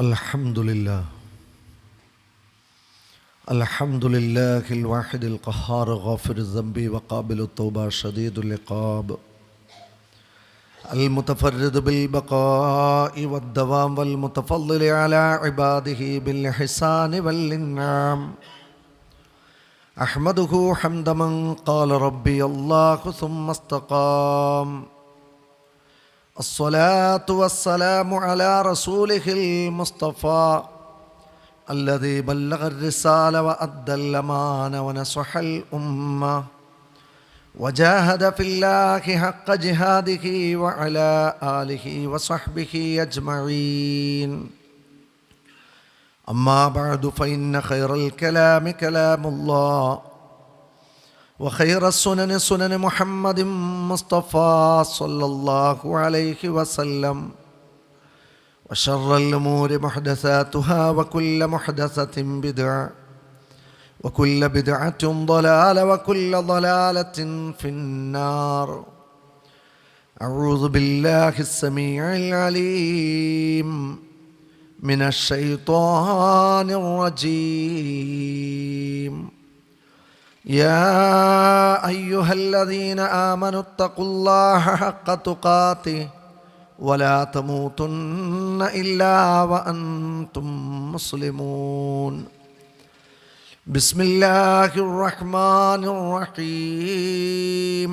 الحمد لله الواحد القهار غافر الذنب وقابل التوبة شديد العقاب المتفرد بالبقاء والدوام والمتفضل على عباده بالإحسان والإنعام أحمده حمد من قال ربي الله ثم استقام الصلاة والسلام على رسوله المصطفى الذي بلغ الرسالة وأدى الأمانة ونصح الأمة وجاهد في الله حق جهاده وعلى آله وصحبه أجمعين أما بعد فإن خير الكلام كلام الله وخير السنن سنن محمد مصطفى صلى الله عليه وسلم وشر الأمور محدثاتها وكل محدثة بدعة وكل بدعة ضلالة وكل ضلالة في النار أعوذ بالله السميع العليم من الشيطان الرجيم يا أيها الذين آمنوا اتقوا الله حق تقاته ولا تموتن إلا وأنتم مسلمون بسم الله الرحمن الرحيم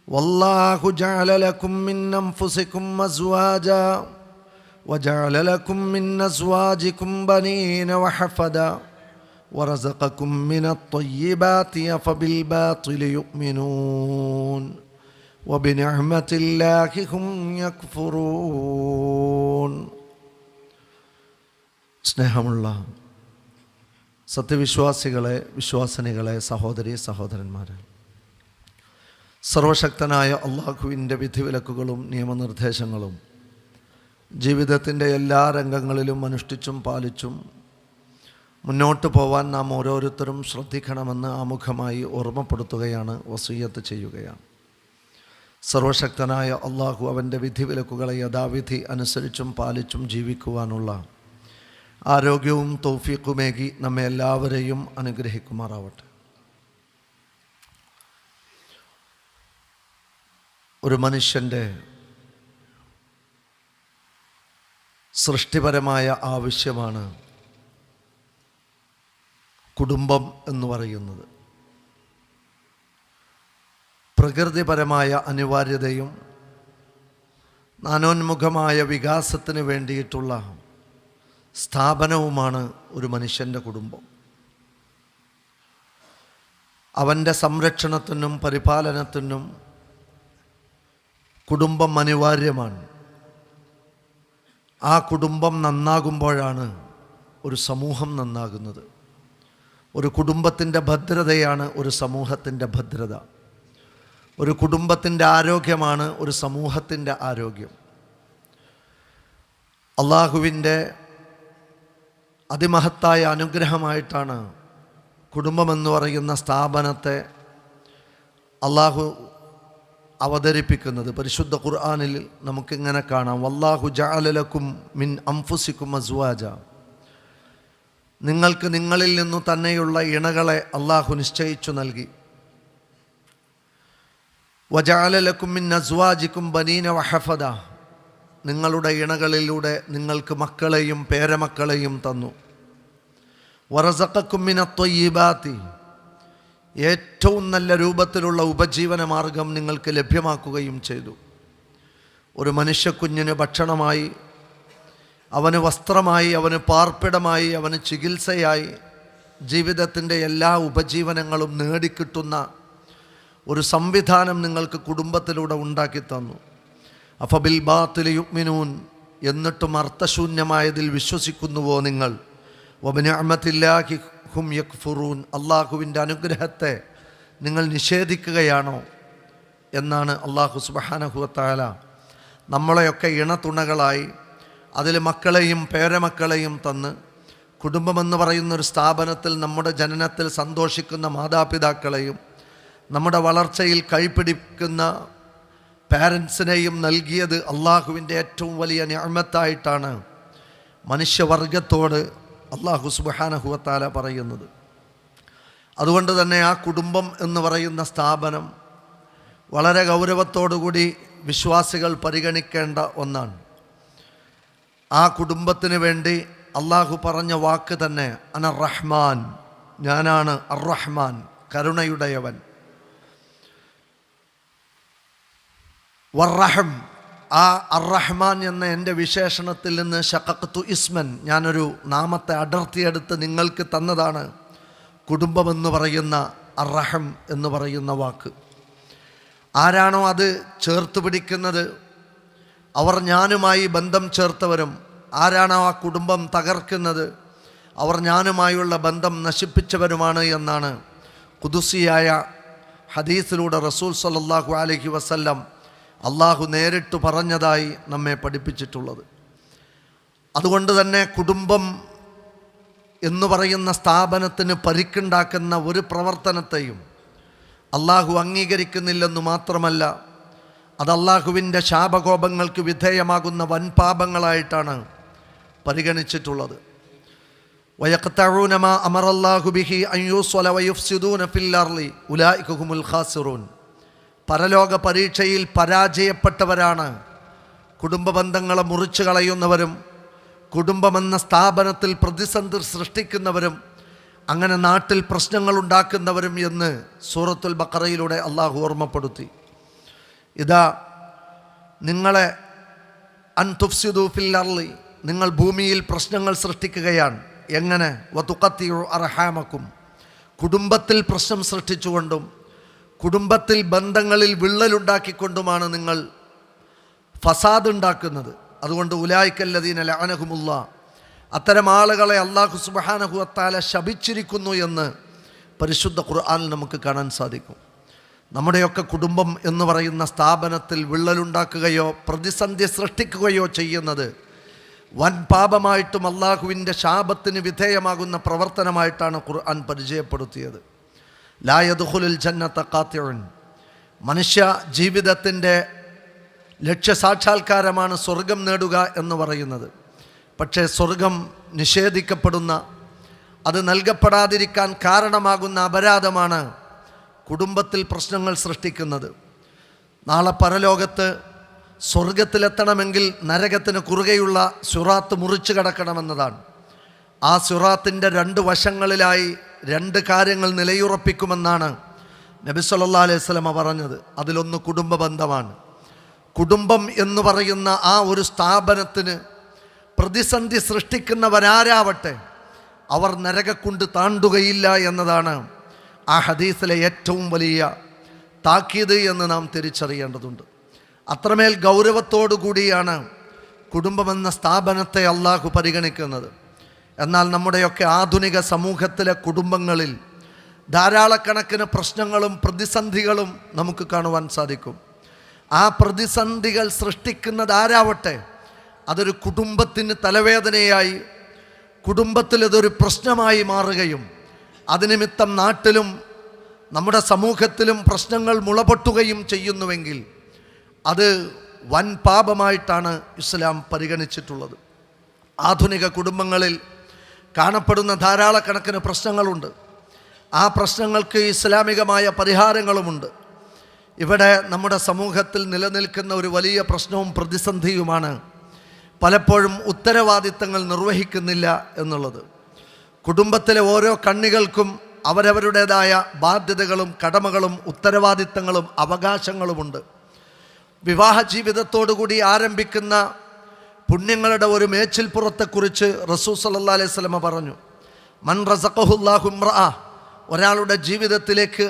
والله جعل لكم من أنفسكم أزواجا وجعل لكم من أزواجكم بنين وحفدا ورزقكم من الطيبات أفبالباطل يؤمنون وبنعمة الله هم يكفرون. സ്നേഹമുള്ള സത്യവിശ്വാസികളെ, വിശ്വാസിനികളെ, സഹോദരി സഹോദരന്മാരെ, സർവശക്തനായ അള്ളാഹുവിൻ്റെ വിധിവിലക്കുകളും നിയമനിർദ്ദേശങ്ങളും ജീവിതത്തിൻ്റെ എല്ലാ രംഗങ്ങളിലും അനുഷ്ഠിച്ചും പാലിച്ചും മുന്നോട്ട് പോവാൻ നാം ഓരോരുത്തരും ശ്രദ്ധിക്കണമെന്ന് ആമുഖമായി ഓർമ്മപ്പെടുത്തുകയാണ്, വസിയ്യത്ത് ചെയ്യുകയാണ്. സർവശക്തനായ അള്ളാഹു അവൻ്റെ വിധിവിലക്കുകളെ യഥാവിധി അനുസരിച്ചും പാലിച്ചും ജീവിക്കുവാനുള്ള ആരോഗ്യവും തൗഫീഖുമേകി നമ്മെ എല്ലാവരെയും അനുഗ്രഹിക്കുമാറാവട്ടെ. ഒരു മനുഷ്യൻ്റെ സൃഷ്ടിപരമായ ആവശ്യമാണ് കുടുംബം എന്ന് പറയുന്നത്. പ്രകൃതിപരമായ അനിവാര്യതയും നാനോന്മുഖമായ വികാസത്തിന് വേണ്ടിയിട്ടുള്ള സ്ഥാപനവുമാണ് ഒരു മനുഷ്യൻ്റെ കുടുംബം. അവൻ്റെ സംരക്ഷണത്തിനും പരിപാലനത്തിനും കുടുംബം അനിവാര്യമാണ്. ആ കുടുംബം നന്നാകുമ്പോഴാണ് ഒരു സമൂഹം നന്നാകുന്നത്. ഒരു കുടുംബത്തിൻ്റെ ഭദ്രതയാണ് ഒരു സമൂഹത്തിൻ്റെ ഭദ്രത. ഒരു കുടുംബത്തിൻ്റെ ആരോഗ്യമാണ് ഒരു സമൂഹത്തിൻ്റെ ആരോഗ്യം. അള്ളാഹുവിൻ്റെ അതിമഹത്തായ അനുഗ്രഹമായിട്ടാണ് കുടുംബമെന്ന് പറയുന്ന സ്ഥാപനത്തെ അള്ളാഹു അവതരിപ്പിക്കുന്നത്. പരിശുദ്ധ ഖുർആനിൽ നമുക്കിങ്ങനെ കാണാം, വല്ലാഹു ജഅല ലക്കും മിൻ അൻഫുസിക്കും അസ്വാജ, നിങ്ങൾക്ക് നിങ്ങളിൽ നിന്നു തന്നെയുള്ള ഇണകളെ അള്ളാഹു നിശ്ചയിച്ചു നൽകി. വജഅല ലക്കും മിൻ അസ്വാജിക്കും ബനീന വഹഫദ, നിങ്ങളുടെ ഇണകളിലൂടെ നിങ്ങൾക്ക് മക്കളെയും പേരമക്കളെയും തന്നു. വറസഖക്കും മിനത് ത്വയ്യിബാതി, ഏറ്റവും നല്ല രൂപത്തിലുള്ള ഉപജീവന മാർഗം നിങ്ങൾക്ക് ലഭ്യമാക്കുകയും ചെയ്തു. ഒരു മനുഷ്യക്കുഞ്ഞിന് ഭക്ഷണമായി, അവന് വസ്ത്രമായി, അവന് പാർപ്പിടമായി, അവന് ചികിത്സയായി, ജീവിതത്തിൻ്റെ എല്ലാ ഉപജീവനങ്ങളും നേടിക്കിട്ടുന്ന ഒരു സംവിധാനം നിങ്ങൾക്ക് കുടുംബത്തിലൂടെ ഉണ്ടാക്കി തന്നു. അഫബിൽ ബാത്തിൽ യുഅ്മിനൂൻ, എന്നിട്ടും അർത്ഥശൂന്യമായതിൽ വിശ്വസിക്കുന്നുവോ നിങ്ങൾ? വബിനിഅമത്തില്ലാഹി ഹും യക്ഫുറൂൻ, അള്ളാഹുവിൻ്റെ അനുഗ്രഹത്തെ നിങ്ങൾ നിഷേധിക്കുകയാണോ എന്നാണ് അള്ളാഹു സുബ്ഹാനഹു വ തആല നമ്മളെയൊക്കെ ഇണതുണകളായി അതിൽ മക്കളെയും പേരമക്കളെയും തന്ന് കുടുംബമെന്ന് പറയുന്നൊരു സ്ഥാപനത്തിൽ നമ്മുടെ ജനനത്തിൽ സന്തോഷിക്കുന്ന മാതാപിതാക്കളെയും നമ്മുടെ വളർച്ചയിൽ കൈപിടിക്കുന്ന പാരൻസിനെയും നൽകിയത് അള്ളാഹുവിൻ്റെ ഏറ്റവും വലിയ നിഅമത്തായിട്ടാണ് മനുഷ്യവർഗത്തോട് അല്ലാഹു സുബ്ഹാനഹു വ തആല പറയുന്നത്. അതുകൊണ്ട് തന്നെ ആ കുടുംബം എന്ന് പറയുന്ന സ്ഥാപനം വളരെ ഗൗരവത്തോടുകൂടി വിശ്വാസികൾ പരിഗണിക്കേണ്ട ഒന്നാണ്. ആ കുടുംബത്തിന് വേണ്ടി അള്ളാഹു പറഞ്ഞ വാക്ക് തന്നെ അന റഹ്മാൻ, ഞാനാണ് അർ-റഹ്മാൻ, കരുണയുടയവൻ. വർ-റഹം, ആ അർ-റഹ്മാൻ എന്ന എൻ്റെ വിശേഷണത്തിൽ നിന്ന് ശഖഖ്തു ഇസ്മൻ, ഞാനൊരു നാമത്തെ അടർത്തിയെടുത്ത് നിങ്ങൾക്ക് തന്നതാണ് കുടുംബമെന്ന് പറയുന്ന അർ-റഹം എന്ന് പറയുന്ന വാക്ക്. ആരാണോ അത് ചേർത്ത് പിടിക്കുന്നത്, അവർ ഞാനുമായി ബന്ധം ചേർത്തവരും, ആരാണോ ആ കുടുംബം തകർക്കുന്നത്, അവർ ഞാനുമായുള്ള ബന്ധം നശിപ്പിച്ചവരുമാണ് എന്നാണ് ഖുദുസിയായ ഹദീസിലൂടെ റസൂൽ സല്ലല്ലാഹു അലൈഹി വസല്ലം അള്ളാഹു നേരിട്ട് പറഞ്ഞതായി നമ്മെ പഠിപ്പിച്ചിട്ടുള്ളത്. അതുകൊണ്ട് തന്നെ കുടുംബം എന്ന് പറയുന്ന സ്ഥാപനത്തിന് പരിക്കുണ്ടാക്കുന്ന ഒരു പ്രവർത്തനത്തെയും അള്ളാഹു അംഗീകരിക്കുന്നില്ലെന്ന് മാത്രമല്ല, അത് അള്ളാഹുവിൻ്റെ ശാപകോപങ്ങൾക്ക് വിധേയമാകുന്ന വൻപാപങ്ങളായിട്ടാണ് പരിഗണിച്ചിട്ടുള്ളത്. വയഖ്തഊന മാ അമറല്ലാഹു ബിഹി അൻ യുസ്വല വയുഫ്സിദൂന ഫിൽ അർളി ഉലൈക ഹുമുൽ ഖാസിറൂൻ. പരലോക പരീക്ഷയിൽ പരാജയപ്പെട്ടവരാണ് കുടുംബ ബന്ധങ്ങളെ മുറിച്ചു കളയുന്നവരും കുടുംബമെന്ന സ്ഥാപനത്തിൽ പ്രതിസന്ധി സൃഷ്ടിക്കുന്നവരും അങ്ങനെ നാട്ടിൽ പ്രശ്നങ്ങൾ ഉണ്ടാക്കുന്നവരും എന്ന് സൂറത്തുൽ ബഖറയിലൂടെ അള്ളാഹു ഓർമ്മപ്പെടുത്തി. ഇതാ നിങ്ങളെ അൻ തുഫ്സിദു ഫിൽ അർളി, നിങ്ങൾ ഭൂമിയിൽ പ്രശ്നങ്ങൾ സൃഷ്ടിക്കുകയാണ്. എങ്ങനെ? വതുഖത്തിഉ അർഹാമക്കും, കുടുംബത്തിൽ പ്രശ്നം സൃഷ്ടിച്ചുകൊണ്ടും കുടുംബത്തിൽ ബന്ധങ്ങളിൽ വിള്ളലുണ്ടാക്കിക്കൊണ്ടുമാണ് നിങ്ങൾ ഫസാദ് ഉണ്ടാക്കുന്നത്. അതുകൊണ്ട് ഉലൈകല്ലദീന ലഅനഹുമുല്ലാ, അത്തരം ആളുകളെ അല്ലാഹു സുബ്ഹാനഹു വ തആല ശപിച്ചിരിക്കുന്നു എന്ന് പരിശുദ്ധ ഖുർആനിൽ നമുക്ക് കാണാൻ സാധിക്കും. നമ്മുടെയൊക്കെ കുടുംബം എന്ന് പറയുന്ന സ്ഥാപനത്തിൽ വിള്ളലുണ്ടാക്കുകയോ പ്രതിസന്ധി സൃഷ്ടിക്കുകയോ ചെയ്യുന്നത് വൻ പാപമായിട്ടും അള്ളാഹുവിൻ്റെ ശാപത്തിന് വിധേയമാകുന്ന പ്രവർത്തനമായിട്ടാണ് ഖുർആൻ പരിചയപ്പെടുത്തിയത്. ലാ യദ്ഖുലുൽ ജന്നത ഖാതിഉൻ, മനുഷ്യ ജീവിതത്തിൻ്റെ ലക്ഷ്യസാക്ഷാത്കാരമാണ് സ്വർഗം നേടുക എന്ന് പറയുന്നത്. പക്ഷേ സ്വർഗം നിഷേധിക്കപ്പെടുന്ന, അത് നൽകപ്പെടാതിരിക്കാൻ കാരണമാകുന്ന അപരാധമാണ് കുടുംബത്തിൽ പ്രശ്നങ്ങൾ സൃഷ്ടിക്കുന്നത്. നാളെ പരലോകത്ത് സ്വർഗത്തിലെത്തണമെങ്കിൽ നരകത്തിന് കുറുകെയുള്ള സിറാത്ത് മുറിച്ചു കടക്കണമെന്നതാണ്. ആ സിറാത്തിൻ്റെ രണ്ട് വശങ്ങളിലായി രണ്ട് കാര്യങ്ങൾ നിലയുറപ്പിക്കുമെന്നാണ് നബി സല്ലല്ലാഹു അലൈഹി വസല്ലം പറഞ്ഞത്. അതിലൊന്ന് കുടുംബ ബന്ധമാണ്. കുടുംബം എന്ന് പറയുന്ന ആ ഒരു സ്ഥാപനത്തിന് പ്രതിസന്ധി സൃഷ്ടിക്കുന്നവരാരാവട്ടെ അവർ നരകക്കുണ്ട് താണ്ടുകയില്ല എന്നതാണ് ആ ഹദീസിലെ ഏറ്റവും വലിയ താക്കീത് എന്ന് നാം തിരിച്ചറിയേണ്ടതുണ്ട്. അത്രമേൽ ഗൗരവത്തോടു കൂടിയാണ് കുടുംബമെന്ന സ്ഥാപനത്തെ അള്ളാഹു പരിഗണിക്കുന്നത്. എന്നാൽ നമ്മുടെയൊക്കെ ആധുനിക സമൂഹത്തിലെ കുടുംബങ്ങളിൽ ധാരാളക്കണക്കിന് പ്രശ്നങ്ങളും പ്രതിസന്ധികളും നമുക്ക് കാണുവാൻ സാധിക്കും. ആ പ്രതിസന്ധികൾ സൃഷ്ടിക്കുന്നതാരാവട്ടെ അതൊരു കുടുംബത്തിന് തലവേദനയായി, കുടുംബത്തിൽ ഇതൊരു പ്രശ്നമായി മാറുകയും അതിനിമിത്തം നാട്ടിലും നമ്മുടെ സമൂഹത്തിലും പ്രശ്നങ്ങൾ മുളപൊട്ടുകയും ചെയ്യുന്നുവെങ്കിൽ അത് വൻ പാപമായിട്ടാണ് ഇസ്ലാം പരിഗണിച്ചിട്ടുള്ളത്. ആധുനിക കുടുംബങ്ങളിൽ കാണപ്പെടുന്ന ധാരാളക്കണക്കിന് പ്രശ്നങ്ങളുണ്ട്. ആ പ്രശ്നങ്ങൾക്ക് ഇസ്ലാമികമായ പരിഹാരങ്ങളുമുണ്ട്. ഇവിടെ നമ്മുടെ സമൂഹത്തിൽ നിലനിൽക്കുന്ന ഒരു വലിയ പ്രശ്നവും പ്രതിസന്ധിയുമാണ് പലപ്പോഴും ഉത്തരവാദിത്തങ്ങൾ നിർവഹിക്കുന്നില്ല എന്നുള്ളത്. കുടുംബത്തിലെ ഓരോ കണ്ണികൾക്കും അവരവരുടേതായ ബാധ്യതകളും കടമകളും ഉത്തരവാദിത്തങ്ങളും അവകാശങ്ങളുമുണ്ട്. വിവാഹ ജീവിതത്തോടുകൂടി ആരംഭിക്കുന്ന പുണ്യങ്ങളുടെ ഒരു മേച്ചിൽപ്പുറത്തെക്കുറിച്ച് റസൂൽ സല്ലല്ലാഹു അലൈഹി വസല്ലം പറഞ്ഞു, മൻ റസഖഹുല്ലാഹു ഇംറഅ, ഒരാളുടെ ജീവിതത്തിലേക്ക്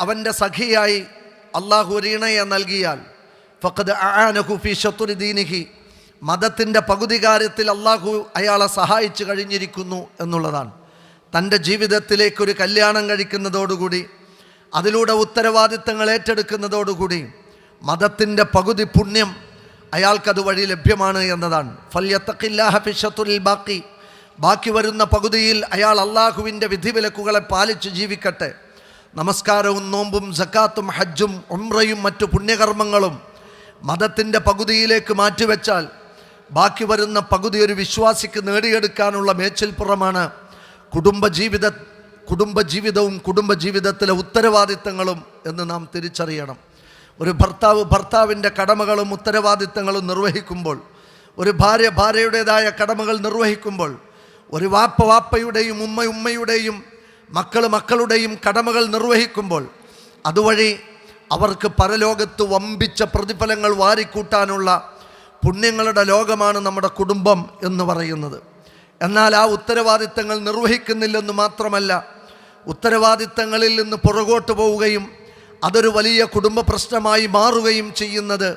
അവൻ്റെ സഖിയായി അള്ളാഹു ഒരു ഇണയെ നൽകിയാൽ ഫഖദ് അആനഹു ഫീ ശത്രി ദീനിഹി, മതത്തിൻ്റെ പകുതി കാര്യത്തിൽ അള്ളാഹു അയാളെ സഹായിച്ചു കഴിഞ്ഞിരിക്കുന്നു എന്നുള്ളതാണ്. തൻ്റെ ജീവിതത്തിലേക്കൊരു കല്യാണം കഴിക്കുന്നതോടുകൂടി അതിലൂടെ ഉത്തരവാദിത്തങ്ങൾ ഏറ്റെടുക്കുന്നതോടുകൂടി മതത്തിൻ്റെ പകുതി പുണ്യം അയാൾക്കത് വഴി ലഭ്യമാണ് എന്നതാണ്. ഫല്യത്തഖില്ലാഹ ഫി ശത്രിൽ ബാക്കി, ബാക്കി വരുന്ന പകുതിയിൽ അയാൾ അള്ളാഹുവിൻ്റെ വിധിവിലക്കുകളെ പാലിച്ച് ജീവിക്കട്ടെ. നമസ്കാരവും നോമ്പും സക്കാത്തും ഹജ്ജും ഉംറയും മറ്റു പുണ്യകർമ്മങ്ങളും മതത്തിൻ്റെ പകുതിയിലേക്ക് മാറ്റിവെച്ചാൽ ബാക്കി വരുന്ന പകുതി ഒരു വിശ്വാസിക്ക് നേടിയെടുക്കാനുള്ള മേച്ചിൽപ്പുറമാണ് കുടുംബജീവിതവും കുടുംബജീവിതത്തിലെ ഉത്തരവാദിത്തങ്ങളും എന്ന് നാം തിരിച്ചറിയണം. ഒരു ഭർത്താവിൻ്റെ കടമകളും ഉത്തരവാദിത്തങ്ങളും നിർവഹിക്കുമ്പോൾ, ഒരു ഭാര്യയുടേതായ കടമകൾ നിർവഹിക്കുമ്പോൾ, ഒരു വാപ്പയുടെയും ഉമ്മയുടെയും മക്കളുടെയും കടമകൾ നിർവഹിക്കുമ്പോൾ അതുവഴി അവർക്ക് പരലോകത്ത് വമ്പിച്ച പ്രതിഫലങ്ങൾ വാരിക്കൂട്ടാനുള്ള പുണ്യങ്ങളുടെ ലോകമാണ് നമ്മുടെ കുടുംബം എന്ന് പറയുന്നത്. എന്നാൽ ആ ഉത്തരവാദിത്തങ്ങൾ നിർവഹിക്കുന്നില്ലെന്ന് മാത്രമല്ല, ഉത്തരവാദിത്തങ്ങളിൽ നിന്ന് പുറകോട്ട് പോവുകയും അതൊരു വലിയ കുടുംബ പ്രശ്നമായി മാറുകയും ചെയ്യുന്നത്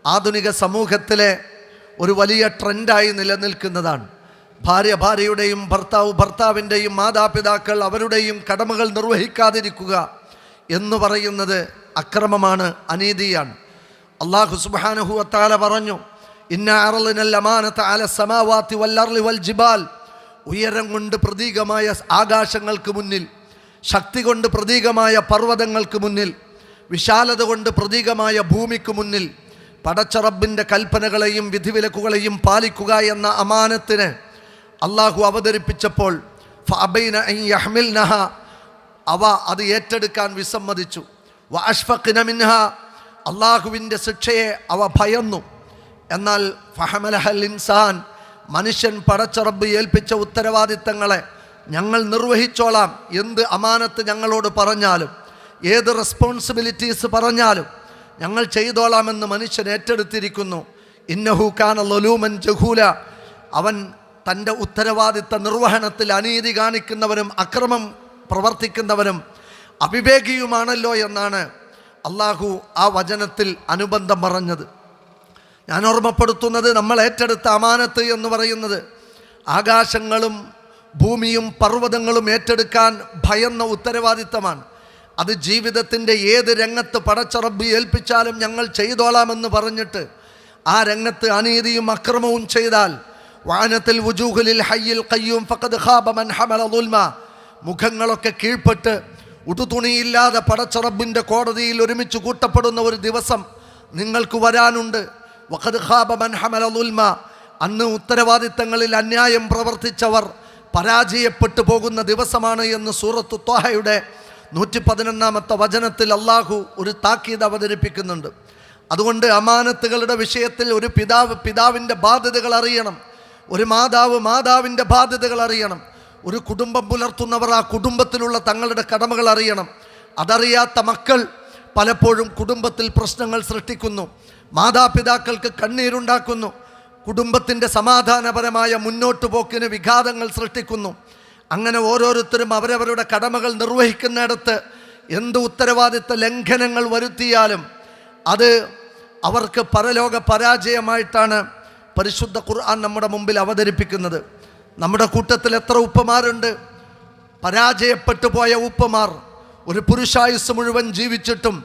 ആധുനിക സമൂഹത്തിലെ ഒരു വലിയ ട്രെൻഡായി നിലനിൽക്കുന്നതാണ്. ഭാര്യയുടെയും ഭർത്താവിൻ്റെയും മാതാപിതാക്കൾ അവരുടെയും കടമകൾ നിർവഹിക്കാതിരിക്കുക എന്ന് പറയുന്നത് അക്രമമാണ്, അനീതിയാണ്. അല്ലാഹു സുബ്ഹാനഹു വ തആല പറഞ്ഞു, ഇന്നാ അറളനൽ അമാനത അല സമാവാതി വൽ അർളി വൽ ജിബാൽ. ഉയരം കൊണ്ട് പ്രതീകമായ ആകാശങ്ങൾക്ക് മുന്നിൽ, ശക്തി കൊണ്ട് പ്രതീകമായ പർവ്വതങ്ങൾക്ക് മുന്നിൽ, വിശാലത കൊണ്ട് പ്രതീകമായ ഭൂമിക്ക് മുന്നിൽ പടച്ച റബ്ബിൻ്റെ കൽപ്പനകളെയും വിധിവിലക്കുകളെയും പാലിക്കുക എന്ന അമാനത്തിന് അള്ളാഹു അവതരിപ്പിച്ചപ്പോൾ ഫഅബൈന അൻ യഹ്മിൽനഹ, അവ അത് ഏറ്റെടുക്കാൻ വിസമ്മതിച്ചു. വഅഷ്ഫഖ്ന മിൻഹ, അള്ളാഹുവിൻ്റെ ശിക്ഷയെ അവ ഭയന്നു. എന്നാൽ ഫഹമലഹൽ ഇൻസാൻ, മനുഷ്യൻ പടച്ച റബ്ബ് ഏൽപ്പിച്ച ഉത്തരവാദിത്തങ്ങളെ ഞങ്ങൾ നിർവഹിച്ചോളാം, എന്ത് അമാനത്ത് ഞങ്ങളോട് പറഞ്ഞാലും ഏത് റെസ്പോൺസിബിലിറ്റീസ് പറഞ്ഞാലും ഞങ്ങൾ ചെയ്തോളാമെന്ന് മനുഷ്യൻ ഏറ്റെടുത്തിരിക്കുന്നു. ഇന്നഹു കാന ളലൂമൻ ജഹൂല, അവൻ തൻ്റെ ഉത്തരവാദിത്ത നിർവഹണത്തിൽ അനീതി കാണിക്കുന്നവനും അക്രമം പ്രവർത്തിക്കുന്നവനും അവിവേകിയുമാണല്ലോ എന്നാണ് അള്ളാഹു ആ വചനത്തിൽ അനുബന്ധം പറഞ്ഞത്. ഞാൻ ഓർമ്മപ്പെടുത്തുന്നത്, നമ്മൾ ഏറ്റെടുത്ത അമാനത്ത് എന്ന് പറയുന്നത് ആകാശങ്ങളും ഭൂമിയും പർവ്വതങ്ങളും ഏറ്റെടുക്കാൻ ഭയന്ന ഉത്തരവാദിത്തമാണ്. അത് ജീവിതത്തിൻ്റെ ഏത് രംഗത്ത് പടച്ച റബ്ബ് ഏൽപ്പിച്ചാലും ഞങ്ങൾ ചെയ്തോളാമെന്ന് പറഞ്ഞിട്ട് ആ രംഗത്ത് അനീതിയും അക്രമവും ചെയ്താൽ വാനത്തിൽ വുജൂഹുലിൽ ഹയ്യിൽ ഖയ്യൂം ഫഖദ് ഖാബ മൻ ഹമല ദുൽമ, മുഖങ്ങളൊക്കെ കീഴ്പ്പെട്ട് ഉടുതുണിയില്ലാതെ പടച്ച റബ്ബിൻ്റെ കോടതിയിൽ ഒരുമിച്ച് കൂട്ടപ്പെടുന്ന ഒരു ദിവസം നിങ്ങൾക്ക് വരാനുണ്ട്. വഖദ് ഖാബ മൻ ഹമല ദുൽമ, അന്ന് ഉത്തരവാദിത്തങ്ങളിൽ അന്യായം പ്രവർത്തിച്ചവർ പരാജയപ്പെട്ടു പോകുന്ന ദിവസമാണ് എന്ന് സൂറത്തു ത്വാഹയുടെ 111 വചനത്തിൽ അള്ളാഹു ഒരു താക്കീത് അവതരിപ്പിക്കുന്നുണ്ട്. അതുകൊണ്ട് അമാനത്തുകളുടെ വിഷയത്തിൽ ഒരു പിതാവിൻ്റെ ബാധ്യതകൾ അറിയണം, ഒരു മാതാവിൻ്റെ ബാധ്യതകൾ അറിയണം, ഒരു കുടുംബം പുലർത്തുന്നവർ ആ കുടുംബത്തിലുള്ള തങ്ങളുടെ കടമകൾ അറിയണം. അതറിയാത്ത മക്കൾ പലപ്പോഴും കുടുംബത്തിൽ പ്രശ്നങ്ങൾ സൃഷ്ടിക്കുന്നു, മാതാപിതാക്കൾക്ക് കണ്ണീരുണ്ടാക്കുന്നു, കുടുംബത്തിൻ്റെ സമാധാനപരമായ മുന്നോട്ട് പോക്കിന് വിഘാതങ്ങൾ സൃഷ്ടിക്കുന്നു. അങ്ങനെ ഓരോരുത്തരും അവരവരുടെ കടമകൾ നിർവഹിക്കുന്നിടത്ത് എന്ത് ഉത്തരവാദിത്ത ലംഘനങ്ങൾ വരുത്തിയാലും അത് അവർക്ക് പരലോക പരാജയമായിട്ടാണ് പരിശുദ്ധ ഖുർആൻ നമ്മുടെ മുമ്പിൽ അവതരിപ്പിക്കുന്നത്. നമ്മുടെ കൂട്ടത്തിൽ എത്ര ഉപ്പമാരുണ്ട്, പരാജയപ്പെട്ടു പോയ ഉപ്പമാർ, ഒരു പുരുഷായുസ് മുഴുവൻ ജീവിച്ചിട്ടും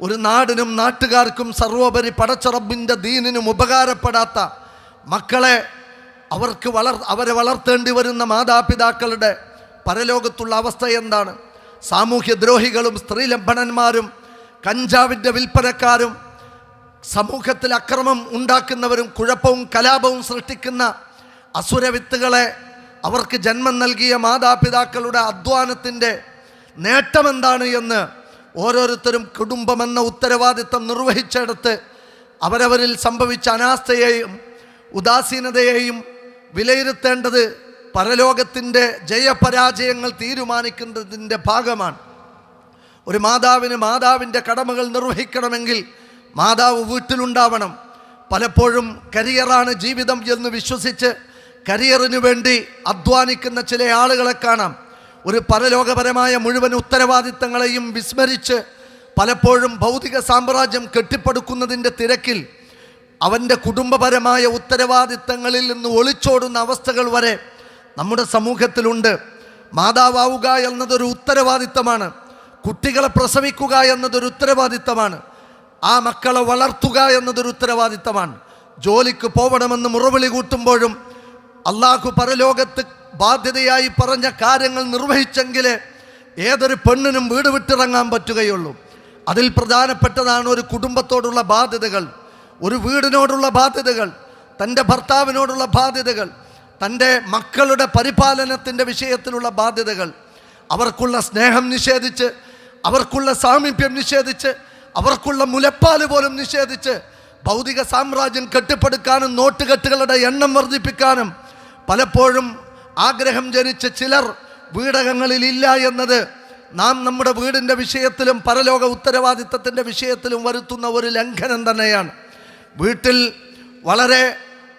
ഒരു നാടിനും നാട്ടുകാർക്കും സർവോപരി പടച്ച റബ്ബിൻ്റെ ദീനിനും ഉപകാരപ്പെടാത്ത മക്കളെ അവരെ വളർത്തേണ്ടി വരുന്ന മാതാപിതാക്കളുടെ പരലോകത്തുള്ള അവസ്ഥ എന്താണ്? സാമൂഹ്യദ്രോഹികളും സ്ത്രീലംഘനന്മാരും കഞ്ചാവിൻ്റെ വിൽപ്പനക്കാരും സമൂഹത്തിൽ അക്രമം ഉണ്ടാക്കുന്നവരും കുഴപ്പവും കലാപവും സൃഷ്ടിക്കുന്ന അസുരവിത്തുകളെ അവർക്ക് ജന്മം നൽകിയ മാതാപിതാക്കളുടെ അധ്വാനത്തിൻ്റെ നേട്ടമെന്താണ് എന്ന് ഓരോരുത്തരും കുടുംബമെന്ന ഉത്തരവാദിത്തം നിർവഹിച്ചെടുത്ത് അവരവരിൽ സംഭവിച്ച അനാസ്ഥയെയും ഉദാസീനതയെയും വിലയിരുത്തേണ്ടത് പരലോകത്തിൻ്റെ ജയപരാജയങ്ങൾ തീരുമാനിക്കുന്നതിൻ്റെ ഭാഗമാണ്. ഒരു മാതാവിൻ്റെ കടമകൾ നിർവഹിക്കണമെങ്കിൽ മാതാവ് വീട്ടിലുണ്ടാവണം. പലപ്പോഴും കരിയറാണ് ജീവിതം എന്ന് വിശ്വസിച്ച് കരിയറിന് വേണ്ടി അധ്വാനിക്കുന്ന ചില ആളുകളെ കാണാം. ഒരു പരലോകപരമായ മുഴുവൻ ഉത്തരവാദിത്തങ്ങളെയും വിസ്മരിച്ച് പലപ്പോഴും ഭൗതിക സാമ്രാജ്യം കെട്ടിപ്പടുക്കുന്നതിൻ്റെ തിരക്കിൽ അവൻ്റെ കുടുംബപരമായ ഉത്തരവാദിത്തങ്ങളിൽ നിന്ന് ഒളിച്ചോടുന്ന അവസ്ഥകൾ വരെ നമ്മുടെ സമൂഹത്തിലുണ്ട്. മാതാവാവുക എന്നതൊരു ഉത്തരവാദിത്തമാണ്, കുട്ടികളെ പ്രസവിക്കുക എന്നതൊരു ഉത്തരവാദിത്തമാണ്, ആ മക്കളെ വളർത്തുക എന്നതൊരു ഉത്തരവാദിത്തമാണ്. ജോലിക്ക് പോകണമെന്ന് മുറവിളി കൂട്ടുമ്പോഴും അള്ളാഹു പരലോകത്ത് ബാധ്യതയായി പറഞ്ഞ കാര്യങ്ങൾ നിർവഹിച്ചെങ്കിലേ ഏതൊരു പെണ്ണിനും വീട് വിട്ടിറങ്ങാൻ പറ്റുകയുള്ളൂ. അതിൽ പ്രധാനപ്പെട്ടതാണ് ഒരു കുടുംബത്തോടുള്ള ബാധ്യതകൾ, ഒരു വീടിനോടുള്ള ബാധ്യതകൾ. തൻ്റെ ഭർത്താവിനോടുള്ള ബാധ്യതകൾ, തൻ്റെ മക്കളുടെ പരിപാലനത്തിൻ്റെ വിഷയത്തിലുള്ള ബാധ്യതകൾ, അവർക്കുള്ള സ്നേഹം നിഷേധിച്ച്, അവർക്കുള്ള സാമീപ്യം നിഷേധിച്ച്, അവർക്കുള്ള മുലപ്പാല് പോലും നിഷേധിച്ച് ഭൗതിക സാമ്രാജ്യം കെട്ടിപ്പടുക്കാനും നോട്ടുകെട്ടുകളുടെ എണ്ണം വർദ്ധിപ്പിക്കാനും പലപ്പോഴും ആഗ്രഹം ജനിച്ച ചിലർ വീടകങ്ങളിൽ ഇല്ല എന്നത് നാം നമ്മുടെ വീടിൻ്റെ വിഷയത്തിലും പരലോക ഉത്തരവാദിത്തത്തിൻ്റെ വിഷയത്തിലും വരുത്തുന്ന ഒരു ലംഘനം തന്നെയാണ്. വീട്ടിൽ വളരെ